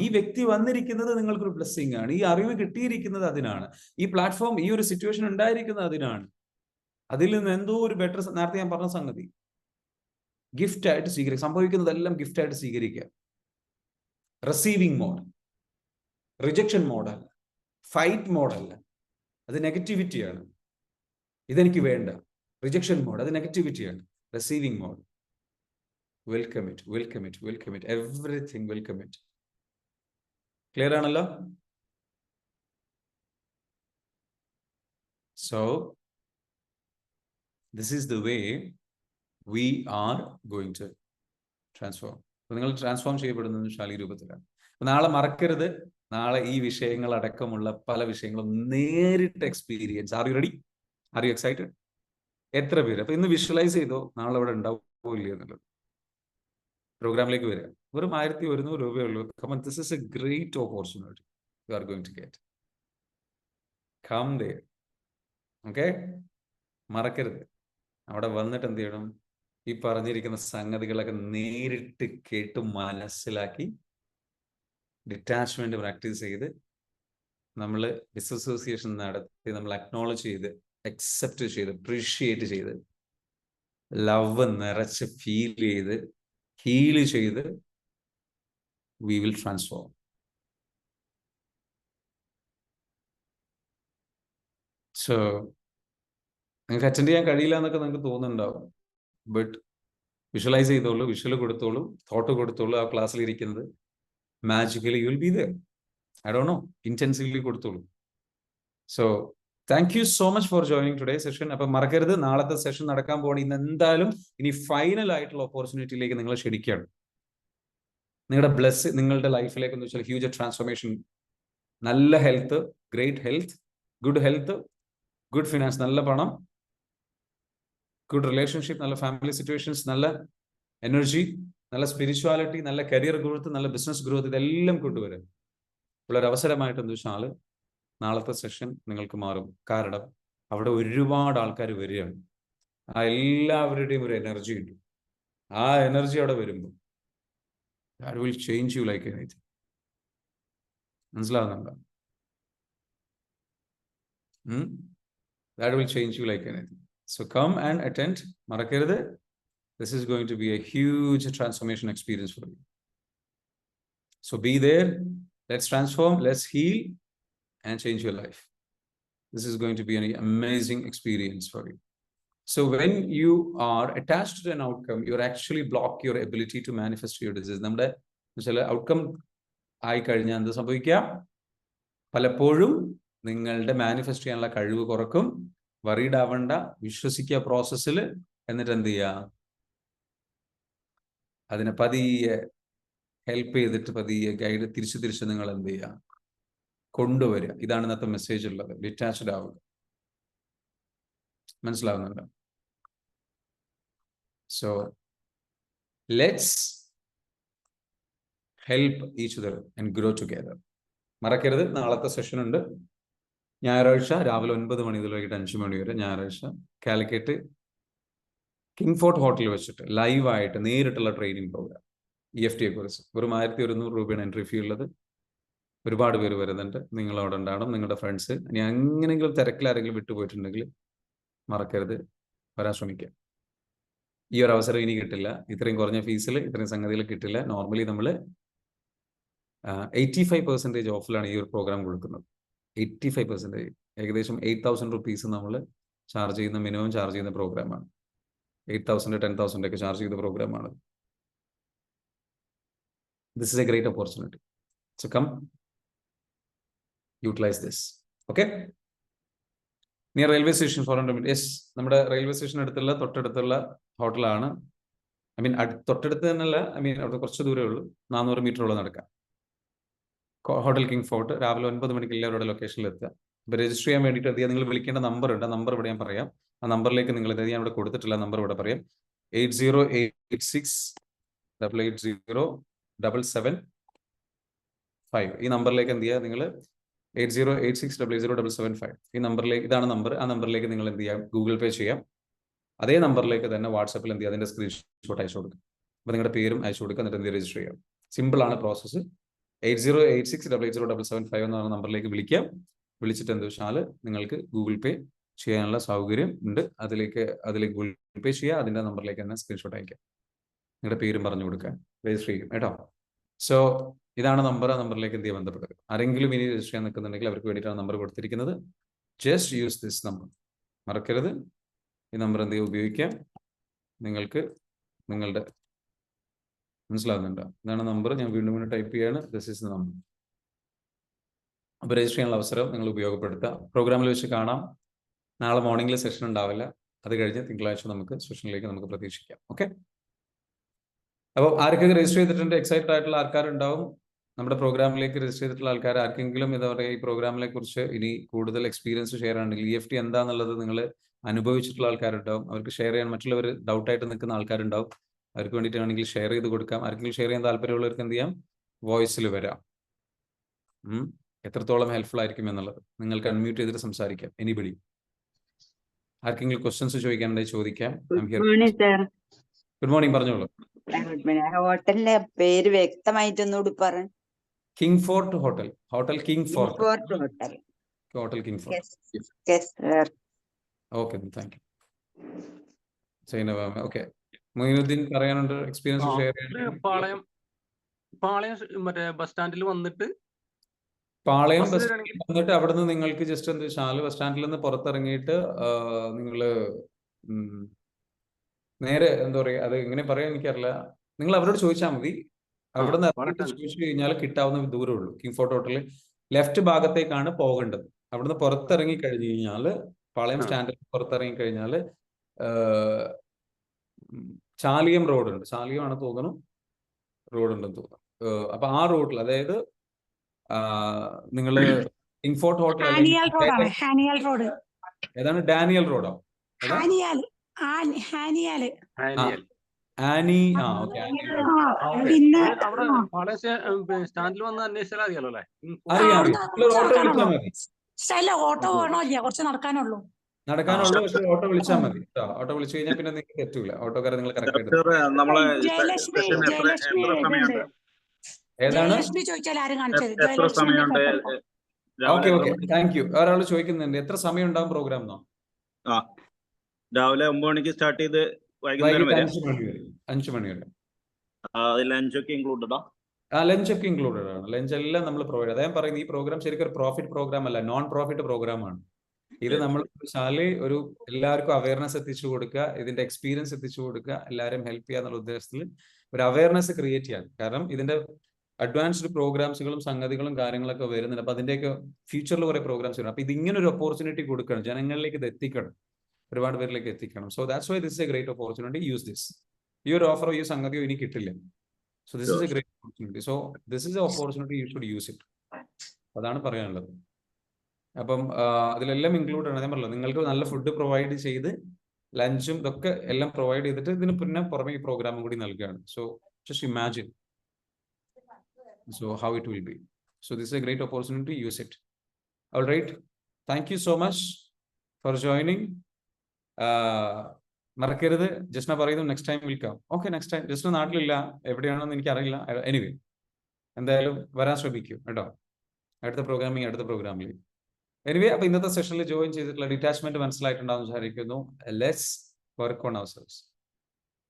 ഈ വ്യക്തി വന്നിരിക്കുന്നത് നിങ്ങൾക്കൊരു ബ്ലെസ്സിങ് ആണ്. ഈ അറിവ് കിട്ടിയിരിക്കുന്നത് അതിനാണ്. ഈ പ്ലാറ്റ്ഫോം, ഈ ഒരു സിറ്റുവേഷൻ ഉണ്ടായിരിക്കുന്നത് അതിനാണ്. അതിൽ നിന്ന് എന്തോ ഒരു ബെറ്റർ, നേരത്തെ ഞാൻ പറഞ്ഞ സംഗതി, ഗിഫ്റ്റ് ആയിട്ട് സ്വീകരിക്കുക. സംഭവിക്കുന്നതെല്ലാം ഗിഫ്റ്റ് ആയിട്ട് സ്വീകരിക്കുക. റിസീവിങ് മോഡ്, റിജക്ഷൻ മോഡല്ല, ഫൈറ്റ് മോഡല്ല, അത് നെഗറ്റിവിറ്റിയാണ്. ഇതെനിക്ക് വേണ്ട. റിജക്ഷൻ മോഡ്, അത് നെഗറ്റിവിറ്റിയാണ്. Receiving mode, welcome it, welcome it, welcome it, everything welcome it. Clear ആണല്ലോ? So this is the way we are going to transform. അപ്പൊ നിങ്ങൾ ട്രാൻസ്ഫോം ചെയ്യപ്പെടുന്നത് ശാലി രൂപത്തിലാണ്. അപ്പൊ നാളെ മറക്കരുത്, നാളെ ഈ വിഷയങ്ങൾ അടക്കമുള്ള പല വിഷയങ്ങളും നേരിട്ട് experience. Are you ready? Are you excited? എത്ര പേര് അപ്പൊ ഇന്ന് വിഷ്വലൈസ് ചെയ്തോ നാളെ അവിടെ ഉണ്ടാവില്ല എന്നുള്ളത്? പ്രോഗ്രാമിലേക്ക് വരിക. വെറും 1100 രൂപയേ ഉള്ളൂ. Come on, this is a great opportunity you are going to get. Come there. Okay, മറക്കരുത്. അവിടെ വന്നിട്ട് എന്ത് ചെയ്യണം? ഈ പറഞ്ഞിരിക്കുന്ന സംഗതികളൊക്കെ നേരിട്ട് കേട്ട് മനസ്സിലാക്കി ഡിറ്റാച്ച്മെന്റ് പ്രാക്ടീസ് ചെയ്ത് നമ്മൾ ഡിസോസിയേഷൻ നടത്തി നമ്മൾ അക്നോളജ് ചെയ്ത് അക്സെപ്റ്റ് ചെയ്ത് അപ്രീഷിയേറ്റ് ചെയ്ത് ലവ് നിറച്ച് ഫീൽ ചെയ്ത് ഹീൽ ചെയ്ത് വി വിൽ ട്രാൻസ്ഫോം. സോ നിങ്ങൾക്ക് അറ്റൻഡ് ചെയ്യാൻ കഴിയില്ല എന്നൊക്കെ നിങ്ങൾക്ക് തോന്നുന്നുണ്ടാവും. ബട്ട് വിഷ്വലൈസ് ചെയ്തോളൂ, വിഷ്വൽ കൊടുത്തോളൂ, തോട്ട് കൊടുത്തോളൂ. ആ ക്ലാസ്സിൽ ഇരിക്കുന്നത് magically you will be there. I don't know, intensively കൊടുത്തോളൂ. So thank you so much for joining today session. അപ്പൊ മറക്കരുത്, നാളത്തെ സെഷൻ നടക്കാൻ പോകണം. ഇന്ന് എന്തായാലും ഇനി ഫൈനൽ ആയിട്ടുള്ള ഓപ്പർച്യൂണിറ്റിയിലേക്ക് നിങ്ങളെ ക്ഷണിക്കുകയാണ്. നിങ്ങളുടെ ബ്ലെസ് നിങ്ങളുടെ ലൈഫിലേക്ക് എന്ന് വെച്ചാൽ ഹ്യൂജ് ട്രാൻസ്ഫോർമേഷൻ. നല്ല health, great health, good health, good finance, നല്ല പണം, ഗുഡ് റിലേഷൻഷിപ്പ്, നല്ല ഫാമിലി സിറ്റുവേഷൻസ്, നല്ല എനർജി, നല്ല സ്പിരിച്വാലിറ്റി, നല്ല കരിയർ ഗ്രോത്ത്, നല്ല ബിസിനസ് ഗ്രോത്ത്, ഇതെല്ലാം കൊണ്ടുവരും ഉള്ളൊരു അവസരമായിട്ട് എന്താ വെച്ചാൽ നാളത്തെ സെഷൻ നിങ്ങൾക്ക് മാറും. കാരണം അവിടെ ഒരുപാട് ആൾക്കാർ വരികയാണ്. ആ എല്ലാവരുടെയും ഒരു എനർജി ഉണ്ട്. ആ എനർജി അവിടെ വരുമ്പോൾ that will change you like anything. മനസ്സിലാവുന്നുണ്ടോ? That will change you like anything. So come and attend. മറക്കരുത്. This is going to be a huge transformation experience for you. So be there. Let's transform. Let's heal and change your life. This is going to be an amazing experience for you. So when you are attached to an outcome, you actually block your ability to manifest your disease. നമ്മുടെ ചില outcome ആയി കഴിഞ്ഞാൽ എന്ത് സംഭവിക്കാം? പലപ്പോഴും നിങ്ങളുടെ manifest ചെയ്യാനുള്ള കഴിവ് കുറക്കും. വറീഡ് ആവണ്ട, വിശ്വസിക്കുക പ്രോസസ്സിൽ. എന്നിട്ട് എന്ത് ചെയ്യുക? അതിനെ പതിയെ ഹെൽപ്പ് ചെയ്തിട്ട് പതിയെ ഗൈഡ് തിരിച്ച് നിങ്ങൾ എന്ത് ചെയ്യുക? കൊണ്ടുവരിക. ഇതാണ് ഇന്നത്തെ മെസ്സേജ് ഉള്ളത്. ഡിറ്റാച്ച്ഡ് ആവുക. മനസ്സിലാവുന്നുണ്ടോ? So let's help each other and grow together. മറക്കരുത്, നാളത്തെ സെഷൻ ഉണ്ട്. ഞായറാഴ്ച രാവിലെ 9 മണി മുതൽ വൈകിട്ട് 5 മണി വരെ. ഞായറാഴ്ച കാലിക്കറ്റ് കിങ് ഫോർട്ട് ഹോട്ടലിൽ വെച്ചിട്ട് ലൈവായിട്ട് നേരിട്ടുള്ള ട്രെയിനിങ് പ്രോഗ്രാം. EFT കുറിച്ച് വെറും 1100 രൂപയാണ് എൻട്രി ഫീ ഉള്ളത്. ഒരുപാട് പേര് വരുന്നുണ്ട്. നിങ്ങൾ അവിടെ ഉണ്ടാവണം, നിങ്ങളുടെ ഫ്രണ്ട്സ്. ഇനി എങ്ങനെയെങ്കിലും തിരക്കിൽ ആരെങ്കിലും വിട്ടുപോയിട്ടുണ്ടെങ്കിൽ മറക്കരുത്, വരാൻ ശ്രമിക്കുക. ഈ ഒരു അവസരം ഇനി കിട്ടില്ല. ഇത്രയും കുറഞ്ഞ ഫീസിൽ ഇത്രയും സംഗതികൾ കിട്ടില്ല. നോർമലി നമ്മൾ 85% ഓഫിലാണ് ഈ ഒരു പ്രോഗ്രാം കൊടുക്കുന്നത്. 85%, ഏകദേശം 8,000 റുപ്പീസ് നമ്മൾ ചാർജ് ചെയ്യുന്ന, മിനിമം ചാർജ് ചെയ്യുന്ന പ്രോഗ്രാമാണ്. 8,000, 10,000 ഒക്കെ ചാർജ് ചെയ്ത പ്രോഗ്രാമാണ്. This is a great opportunity. So come, utilize this. Okay? Near railway station 400 minutes. Yes, നമ്മുടെ റെയിൽവേ സ്റ്റേഷൻ തൊട്ടടുത്തുള്ള ഹോട്ടലാണ്. തൊട്ടടുത്ത് തന്നെയല്ല, അവിടെ കുറച്ച് ദൂരമേ ഉള്ളൂ. 400 മീറ്ററോളം നടക്കാം. Hotel king fort. രാവിലെ 9 മണിക്ക് എല്ലാവരുടെ ലൊക്കേഷനിൽ എത്തുക. അപ്പോൾ രജിസ്റ്റർ ചെയ്യാൻ വേണ്ടിയിട്ട് എത്തിയാൽ നിങ്ങൾ വിളിക്കേണ്ട നമ്പർ ഉണ്ട്. ആ നമ്പർ ഇവിടെ ഞാൻ പറയാം. ആ നമ്പറിലേക്ക് നിങ്ങൾ എത്തിയാൽ ഞാൻ ഇവിടെ കൊടുത്തിട്ടുള്ള നമ്പർ ഇവിടെ പറയാം. 8086007775. ഈ നമ്പറിലേക്ക് എന്ത് ചെയ്യുക? നിങ്ങൾ 8086007775. ഈ നമ്പറിലേക്ക്, ഇതാണ് നമ്പർ. ആ നമ്പറിലേക്ക് നിങ്ങൾ എന്ത് ചെയ്യാം? ഗൂഗിൾ പേ ചെയ്യാം. അതേ നമ്പറിലേക്ക് തന്നെ വാട്സാപ്പിൽ എന്ത് ചെയ്യുക? അതിൻ്റെ സ്ക്രീൻഷോട്ട് അയച്ചു കൊടുക്കുക. അപ്പോൾ നിങ്ങളുടെ പേരും അയച്ചു കൊടുക്കുക. എന്നിട്ട് എന്ത് രജിസ്റ്റർ ചെയ്യാം. സിമ്പിളാണ് പ്രോസസ്സ്. 8086007775 എന്ന നമ്പറിലേക്ക് വിളിക്കാം. വിളിച്ചിട്ട് എന്ത് വെച്ചാൽ നിങ്ങൾക്ക് ഗൂഗിൾ പേ ചെയ്യാനുള്ള സൗകര്യം ഉണ്ട്. അതിലേക്ക് ഗൂഗിൾ പേ ചെയ്യുക. അതിൻ്റെ നമ്പറിലേക്ക് തന്നെ സ്ക്രീൻഷോട്ട് അയക്കാം. നിങ്ങളുടെ പേരും പറഞ്ഞു കൊടുക്കാൻ രജിസ്റ്റർ ചെയ്യും കേട്ടോ. സോ ഇതാണ് നമ്പർ. ആ നമ്പറിലേക്ക് എന്ത് ചെയ്യാൻ ബന്ധപ്പെടുക. ആരെങ്കിലും ഇനി രജിസ്റ്റർ ചെയ്യാൻ നിൽക്കുന്നുണ്ടെങ്കിൽ അവർക്ക് വേണ്ടിയിട്ടാണ് നമ്പർ കൊടുത്തിരിക്കുന്നത്. Just use this number. മറക്കരുത്, ഈ നമ്പർ എന്ത് ചെയ്യുക? ഉപയോഗിക്കാം. നിങ്ങൾക്ക് നിങ്ങളുടെ മനസ്സിലാകുന്നുണ്ടോ? ഇതാണ് നമ്പർ. ഞാൻ വീണ്ടും ടൈപ്പ് ചെയ്യാണ്. This is the number. അപ്പോൾ രജിസ്റ്റർ ചെയ്യാനുള്ള അവസരം നിങ്ങൾ ഉപയോഗപ്പെടുത്തുക. പ്രോഗ്രാമിൽ വെച്ച് കാണാം. നാളെ മോർണിംഗിൽ സെഷൻ ഉണ്ടാവില്ല. അത് കഴിഞ്ഞ് തിങ്കളാഴ്ച നമുക്ക് സെഷനിലേക്ക് നമുക്ക് പ്രതീക്ഷിക്കാം. ഓക്കെ? അപ്പോൾ ആർക്കൊക്കെ രജിസ്റ്റർ ചെയ്തിട്ടുണ്ട്, എക്സൈറ്റഡ് ആയിട്ടുള്ള ആൾക്കാരുണ്ടാവും. നമ്മുടെ പ്രോഗ്രാമിലേക്ക് രജിസ്റ്റർ ചെയ്തിട്ടുള്ള ആൾക്കാർ ആർക്കെങ്കിലും എന്താ പറയുക, ഈ പ്രോഗ്രാമിനെ കുറിച്ച് ഇനി കൂടുതൽ എക്സ്പീരിയൻസ് ഷെയർ ആണെങ്കിൽ EFT എന്താണെന്നുള്ളത് നിങ്ങൾ അനുഭവിച്ചിട്ടുള്ള ആൾക്കാരുണ്ടാവും. അവർക്ക് ഷെയർ ചെയ്യാൻ മറ്റുള്ളവർ ഡൗട്ടായിട്ട് നിൽക്കുന്ന ആൾക്കാരുണ്ടാവും. അവർക്ക് വേണ്ടിയിട്ടാണെങ്കിൽ ഷെയർ ചെയ്ത് കൊടുക്കാം. ആർക്കെങ്കിലും ഷെയർ ചെയ്യാൻ താല്പര്യമുള്ളവർക്ക് എന്ത് ചെയ്യാം? വോയിസിൽ വരാം. എത്രത്തോളം ഹെൽപ്ഫുൾ ആയിരിക്കും എന്നുള്ളത് നിങ്ങൾക്ക് അൺമ്യൂട്ട് ചെയ്തിട്ട് സംസാരിക്കാം. എനിബഡി ആർക്കെങ്കിലും ക്വസ്റ്റ്യൻസ് ചോദിക്കാനുണ്ടെങ്കിൽ ചോദിക്കാം. ഗുഡ് മോർണിംഗ്, പറഞ്ഞോളൂ. ഹോട്ടലിന്റെ പേര് വ്യക്തമായിട്ടൊന്നുകൂടി പറഞ്ഞു. King fort hotel. Hotel king fort. Hotel king fort. Okay, thank you. Zainaba. Okay, Moinuddin പറയാനുണ്ട് എക്സ്പീരിയൻസ് ഷെയർ ചെയ്യാൻ. പാളയം മറ്റേ ബസ് സ്റ്റാൻഡിൽ വന്നിട്ട് അവിടുന്ന് നിങ്ങൾക്ക് ജസ്റ്റ് എന്താ വെച്ചാൽ ബസ് സ്റ്റാൻഡിൽ നിന്ന് പുറത്തിറങ്ങിയിട്ട് നിങ്ങൾ നേരെ എന്താ പറയുക, അത് എങ്ങനെ പറയാൻ എനിക്കറിയില്ല. നിങ്ങൾ അവരോട് ചോദിച്ചാൽ മതി. അവിടെ നിന്ന് ചോദിച്ചു കഴിഞ്ഞാൽ കിട്ടാവുന്ന ദൂരമേ ഉള്ളൂ. കിങ് ഫോർട്ട് ഹോട്ടലിൽ ലെഫ്റ്റ് ഭാഗത്തേക്കാണ് പോകേണ്ടത്. അവിടുന്ന് പുറത്തിറങ്ങി കഴിഞ്ഞു കഴിഞ്ഞാൽ, പാളയം സ്റ്റാൻഡിൽ പുറത്തിറങ്ങി കഴിഞ്ഞാൽ ചാലിയം റോഡുണ്ട്. ചാലിയമാണ് തോന്നുന്നു, റോഡുണ്ടെന്ന് തോന്നുന്നു. അപ്പൊ ആ റോഡിൽ, അതായത് നിങ്ങള് കിങ് ഫോർട്ട് ഹോട്ടൽ ഏതാണ്? ഡാനിയൽ റോഡോ? ആനി. സ്റ്റാൻഡിൽ വന്ന് അന്വേഷിച്ചാൽ അറിയാലോ അല്ലേ? അറിയാം. ഓട്ടോ വിളിച്ചാൽ മതി. അല്ല ഓട്ടോ വേണോ ഇല്ല, കുറച്ച് നടക്കാനുള്ളൂ. നടക്കാനുള്ളൂ, പക്ഷെ ഓട്ടോ വിളിച്ചാൽ മതി കേട്ടോ. ഓട്ടോ വിളിച്ചു കഴിഞ്ഞാൽ പിന്നെ നിങ്ങൾക്ക് എത്തൂല, ഓട്ടോക്കാരെ നിങ്ങൾ കറക്റ്റ് ആയിട്ട് ഡോക്ടർ, നമ്മളെ ജയലക്ഷ്മി സെഷൻ ജയലക്ഷ്മി എത്ര ഇതുണ്ട്. സമയമുണ്ട്? ഏതാണ്? ജയലക്ഷ്മി ചോദിച്ചാൽ ആരും കാണിച്ചത് എത്ര ജയലക്ഷ്മി സമയമുണ്ട്? ഓക്കെ രാവിലെ ഓക്കെ, താങ്ക് യു. ഒരാൾ ചോദിക്കുന്നുണ്ട് എത്ര സമയം ഉണ്ടാവും പ്രോഗ്രാം എന്നോ? ആ, രാവിലെ 9 മണിക്ക് സ്റ്റാർട്ട് ചെയ്ത് വൈകുന്നേരം വൈകിട്ട് വരെ. 5 മണി വരെ. 5 മണി വരെ. അതിൽ ലഞ്ചൊക്കെ ഇൻക്ലൂഡഡാ? ആ, ലഞ്ച് ഒക്കെ ഇൻക്ലൂഡഡ് ആണ്. ലഞ്ച് എല്ലാം നമ്മൾ പ്രൊവൈഡ്. അതായത് പറയുന്നത് ഈ പ്രോഗ്രാം ശരിക്കും ഒരു പ്രോഫിറ്റ് പ്രോഗ്രാം അല്ല, നോൺ പ്രോഫിറ്റ് പ്രോഗ്രാം ആണ്. ഇത് നമ്മൾ ഒരു എല്ലാവർക്കും അവയർനെസ് എത്തിച്ചു കൊടുക്കുക, ഇതിന്റെ എക്സ്പീരിയൻസ് എത്തിച്ചു കൊടുക്കുക, എല്ലാവരും ഹെൽപ്പ് ചെയ്യുക എന്നുള്ള ഉദ്ദേശത്തിൽ ഒരു അവയർനെസ് ക്രിയേറ്റ് ചെയ്യാൻ. കാരണം ഇതിന്റെ അഡ്വാൻസ്ഡ് പ്രോഗ്രാംസുകളും സംഗതികളും കാര്യങ്ങളൊക്കെ വരുന്നുണ്ട്. അപ്പൊ അതിന്റെയൊക്കെ ഫ്യൂച്ചറിൽ കുറെ പ്രോഗ്രാംസ് വരും. അപ്പൊ ഇത് ഇങ്ങനെ ഒരു ഓപ്പർച്യൂണിറ്റി കൊടുക്കണം, ജനങ്ങളിലേക്ക് ഇത് എത്തിക്കണം, ഒരുപാട് പേരിലേക്ക് എത്തിക്കണം. So that's why this A great opportunity. Use this. ഈ ഒരു ഓഫറോ ഈ സംഗതിയോ ഇനി കിട്ടില്ല. So this is a great opportunity. So this is A opportunity, you should use it. അതാണ് പറയാനുള്ളത്. അപ്പം അതിലെല്ലാം ഇൻക്ലൂഡ് ആണ്. ഞാൻ പറഞ്ഞല്ലോ, നിങ്ങൾക്ക് നല്ല ഫുഡ് പ്രൊവൈഡ് ചെയ്ത് ലഞ്ചും ഇതൊക്കെ എല്ലാം പ്രൊവൈഡ് ചെയ്തിട്ട് ഇതിന് പിന്നെ പുറമെ ഈ പ്രോഗ്രാമും കൂടി നൽകുകയാണ്. So just imagine how it will be. So this is a great opportunity, use it. All right, thank you so much for joining. മറക്കരുത്, ജസ്ന പറയുന്നു next time will come. Okay, next time. Jasna നാട്ടിലില്ല, എവിടെയാണെന്ന് എനിക്ക് അറിയില്ല. എനിവേ, എന്തായാലും വരാൻ ശ്രമിക്കൂ കേട്ടോ, അടുത്ത പ്രോഗ്രാമിൽ. എനിവേ, അപ്പൊ ഇന്നത്തെ സെഷനിൽ ജോയിൻ ചെയ്തിട്ടുള്ള ഡിറ്റാച്ച്മെന്റ് മനസ്സിലായിട്ടുണ്ടാവും വിചാരിക്കുന്നു. Let's work on ourselves.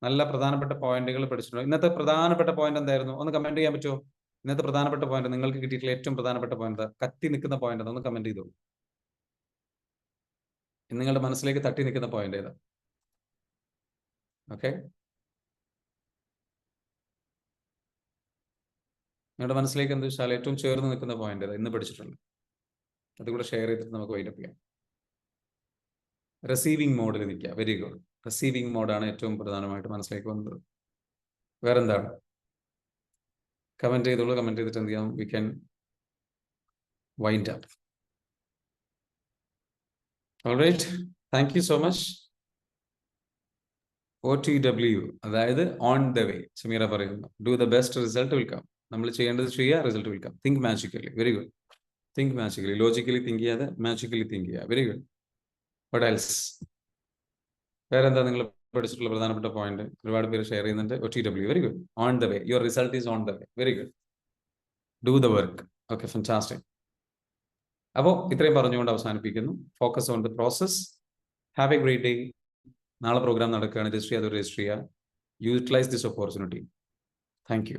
നല്ല പ്രധാനപ്പെട്ട പോയിന്റുകൾ പഠിച്ചിട്ടുണ്ട്. ഇന്നത്തെ പ്രധാനപ്പെട്ട പോയിന്റ് എന്തായിരുന്നു? ഒന്ന് കമന്റ് ചെയ്യാൻ പറ്റുമോ? ഇന്നത്തെ പ്രധാനപ്പെട്ട പോയിന്റ്, നിങ്ങൾക്ക് കിട്ടിയിട്ടുള്ള ഏറ്റവും പ്രധാനപ്പെട്ട പോയിന്റ്, കത്തി നിൽക്കുന്ന പോയിന്റ്, അതൊന്ന് കമന്റ് ചെയ്തോളൂ. നിങ്ങളുടെ മനസ്സിലേക്ക് തട്ടി നിൽക്കുന്ന പോയിന്റ് ഏതാ? ഓക്കെ, നിങ്ങളുടെ മനസ്സിലേക്ക് എന്താ വെച്ചാൽ ഏറ്റവും ചേർന്ന് നിൽക്കുന്ന പോയിന്റ് ഏതാ ഇന്ന് പഠിച്ചിട്ടുള്ളത്? അതുകൂടെ ഷെയർ ചെയ്തിട്ട് നമുക്ക് വൈൻഡപ്പ് ചെയ്യാം. റിസീവിംഗ് മോഡിൽ നിൽക്കുക. Very good. റിസീവിംഗ് മോഡാണ് ഏറ്റവും പ്രധാനമായിട്ട് മനസ്സിലേക്ക് വന്നത്. വേറെന്താണ്? കമന്റ് ചെയ്തോളൂ. കമന്റ് ചെയ്തിട്ട് എന്ത് ചെയ്യാം? We can wind up. Alright, thank you so much. OTW, അതായത് ഓൺ ദ വേ. സമീറ പറയുന്നു do the best, result will come. നമ്മൾ ചെയ്യേണ്ടത് ചെയ്യുക, result will come. Think magically. Very good. Think magically. Logically think ചെയ്യാതെ magically think ചെയ്യുക. Very good. What else? വേറെന്താ നിങ്ങൾ പഠിച്ചിട്ടുള്ള പ്രധാനപ്പെട്ട പോയിന്റ്? ഒരുപാട് പേര് ഷെയർ ചെയ്യുന്നുണ്ട്. OTW, very good. On the way. Your result is on the way. Very good. Do the work. Okay, fantastic. അപ്പോൾ ഇത്രയും പറഞ്ഞുകൊണ്ട് അവസാനിപ്പിക്കുന്നു. Focus on the process. Have a great day. നാളെ പ്രോഗ്രാം നടക്കുകയാണ്. രജിസ്റ്റർ ചെയ്യാതെ രജിസ്റ്റർ ചെയ്യുക. Utilise this opportunity. Thank U.